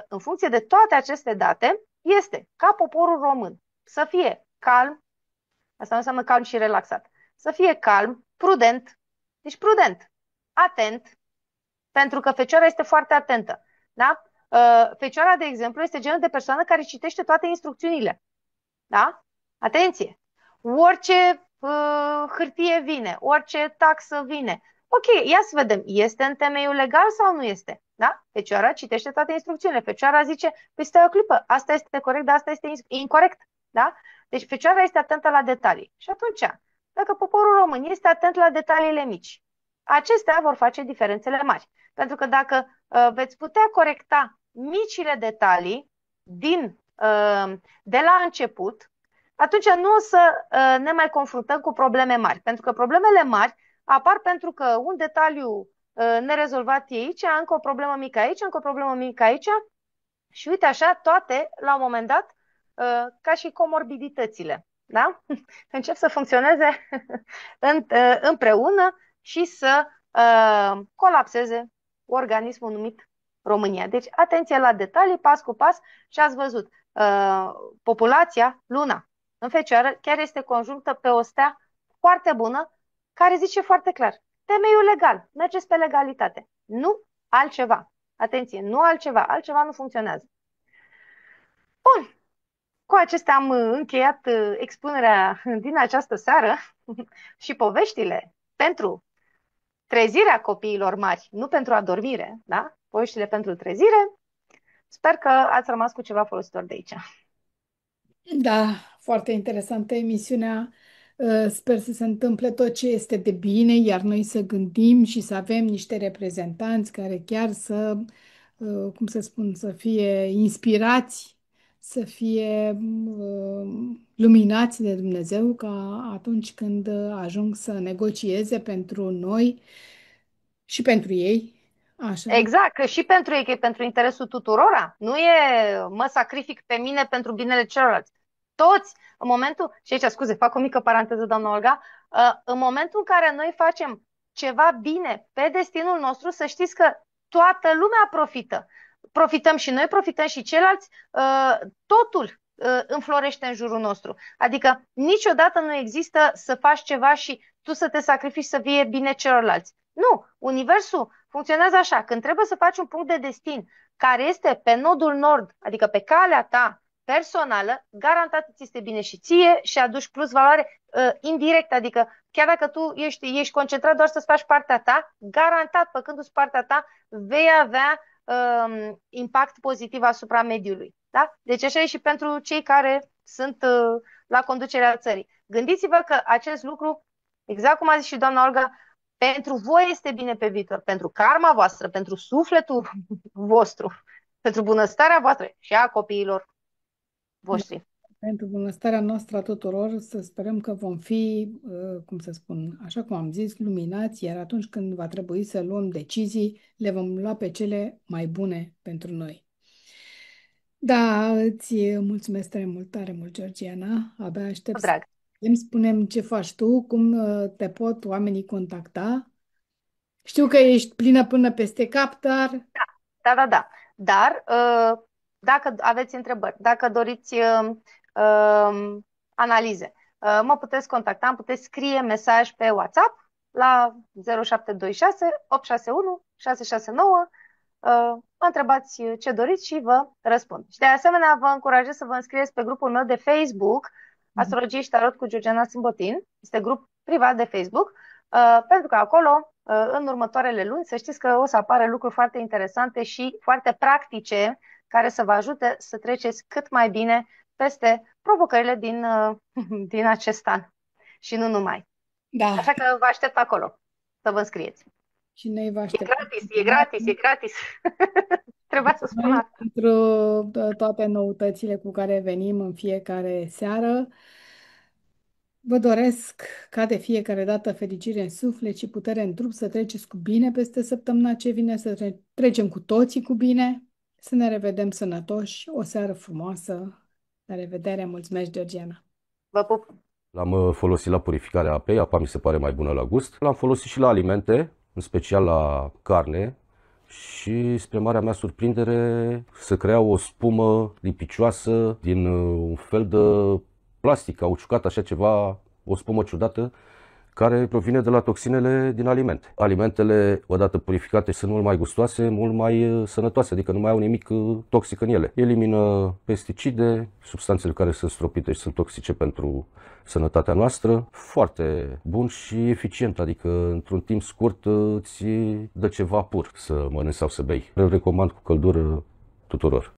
în funcție de toate aceste date, este ca poporul român să fie calm, asta nu înseamnă calm și relaxat, să fie calm, prudent, deci prudent, atent, pentru că Fecioara este foarte atentă. Da? Fecioara, de exemplu, este genul de persoană care citește toate instrucțiunile. Da? Atenție! Orice hârtie vine, orice taxă vine. Ok, ia să vedem, este în temeiul legal sau nu este? Da? Fecioara citește toate instrucțiunile. Fecioara zice, păi stai o clipă, asta este corect, dar asta este incorrect. Da? Deci Fecioara este atentă la detalii. Și atunci, dacă poporul român este atent la detaliile mici, acestea vor face diferențele mari. Pentru că dacă veți putea corecta micile detalii de la început, atunci nu o să ne mai confruntăm cu probleme mari. Pentru că problemele mari apar pentru că un detaliu nerezolvat e aici, încă o problemă mică aici, încă o problemă mică aici și uite așa toate, la un moment dat, ca și comorbiditățile. Da? Încep să funcționeze împreună și să colapseze organismul numit România. Deci atenție la detalii, pas cu pas, și ați văzut, populația, Luna, în Fecioară, chiar este conjunctă pe o stea foarte bună, care zice foarte clar, temeiul legal, mergeți pe legalitate, nu altceva. Atenție, nu altceva, altceva nu funcționează. Bun, cu acestea am încheiat expunerea din această seară și poveștile pentru trezirea copiilor mari, nu pentru adormire, da? Poveștile pentru trezire. Sper că ați rămas cu ceva folositor de aici. Da, foarte interesantă emisiunea. Sper să se întâmple tot ce este de bine, iar noi să gândim și să avem niște reprezentanți care chiar să, cum să spun, să fie inspirați, să fie luminați de Dumnezeu ca atunci când ajung să negocieze pentru noi și pentru ei. Așa. Exact, că și pentru ei, că e pentru interesul tuturora. Nu e mă sacrific pe mine pentru binele celorlalți. Toți, în momentul, și aici, scuze, fac o mică paranteză, doamna Olga, în momentul în care noi facem ceva bine pe destinul nostru, să știți că toată lumea profită. Profităm și noi, profităm și ceilalți, totul înflorește în jurul nostru. Adică niciodată nu există să faci ceva și tu să te sacrifici să fie bine celorlalți. Nu, universul funcționează așa. Când trebuie să faci un punct de destin care este pe nodul nord, adică pe calea ta personală, garantat ți este bine și ție și aduci plus valoare indirect, adică chiar dacă tu ești concentrat doar să-ți faci partea ta, garantat, făcându-ți partea ta, vei avea impact pozitiv asupra mediului. Da? Deci așa e și pentru cei care sunt la conducerea țării. Gândiți-vă că acest lucru exact cum a zis și doamna Olga, pentru voi este bine pe viitor, pentru karma voastră, pentru sufletul vostru, pentru bunăstarea voastră și a copiilor voștri. Pentru bunăstarea noastră a tuturor, să sperăm că vom fi, cum să spun, așa cum am zis, luminați, iar atunci când va trebui să luăm decizii, le vom lua pe cele mai bune pentru noi. Da, îți mulțumesc tare mult, Georgiana. Abia aștept să Drag. îmi spunem ce faci tu, cum te pot oamenii contacta. Știu că ești plină până peste cap, dar... Da. Dar, dacă aveți întrebări, dacă doriți analize, mă puteți contacta, îmi puteți scrie mesaj pe WhatsApp la 0726 861 669. Mă întrebați ce doriți și vă răspund. Și de asemenea vă încurajez să vă înscrieți pe grupul meu de Facebook, Astrologie și Tarot cu Georgiana Sâmbotin. Este grup privat de Facebook, pentru că acolo, în următoarele luni, să știți că o să apară lucruri foarte interesante și foarte practice care să vă ajute să treceți cât mai bine peste provocările din acest an. Și nu numai. Da. Așa că vă aștept acolo să vă înscrieți. Și noi vă așteptăm. E gratis. Trebuia să spun asta. Pentru toate noutățile cu care venim în fiecare seară, vă doresc ca de fiecare dată fericire în suflet și putere în trup, să treceți cu bine peste săptămâna ce vine, să trecem cu toții cu bine, să ne revedem sănătoși, o seară frumoasă. La revedere, mulțumesc, Georgiana. Vă pup! L-am folosit la purificarea apei, apa mi se pare mai bună la gust. L-am folosit și la alimente, în special la carne, și spre marea mea surprindere se crea o spumă lipicioasă din un fel de plastic cauciucat, așa ceva, o spumă ciudată, care provine de la toxinele din alimente. Alimentele, odată purificate, sunt mult mai gustoase, mult mai sănătoase, adică nu mai au nimic toxic în ele. Elimină pesticide, substanțele care sunt stropite și sunt toxice pentru sănătatea noastră. Foarte bun și eficient, adică într-un timp scurt îți dă ceva pur să mănânci sau să bei. Îl recomand cu căldură tuturor.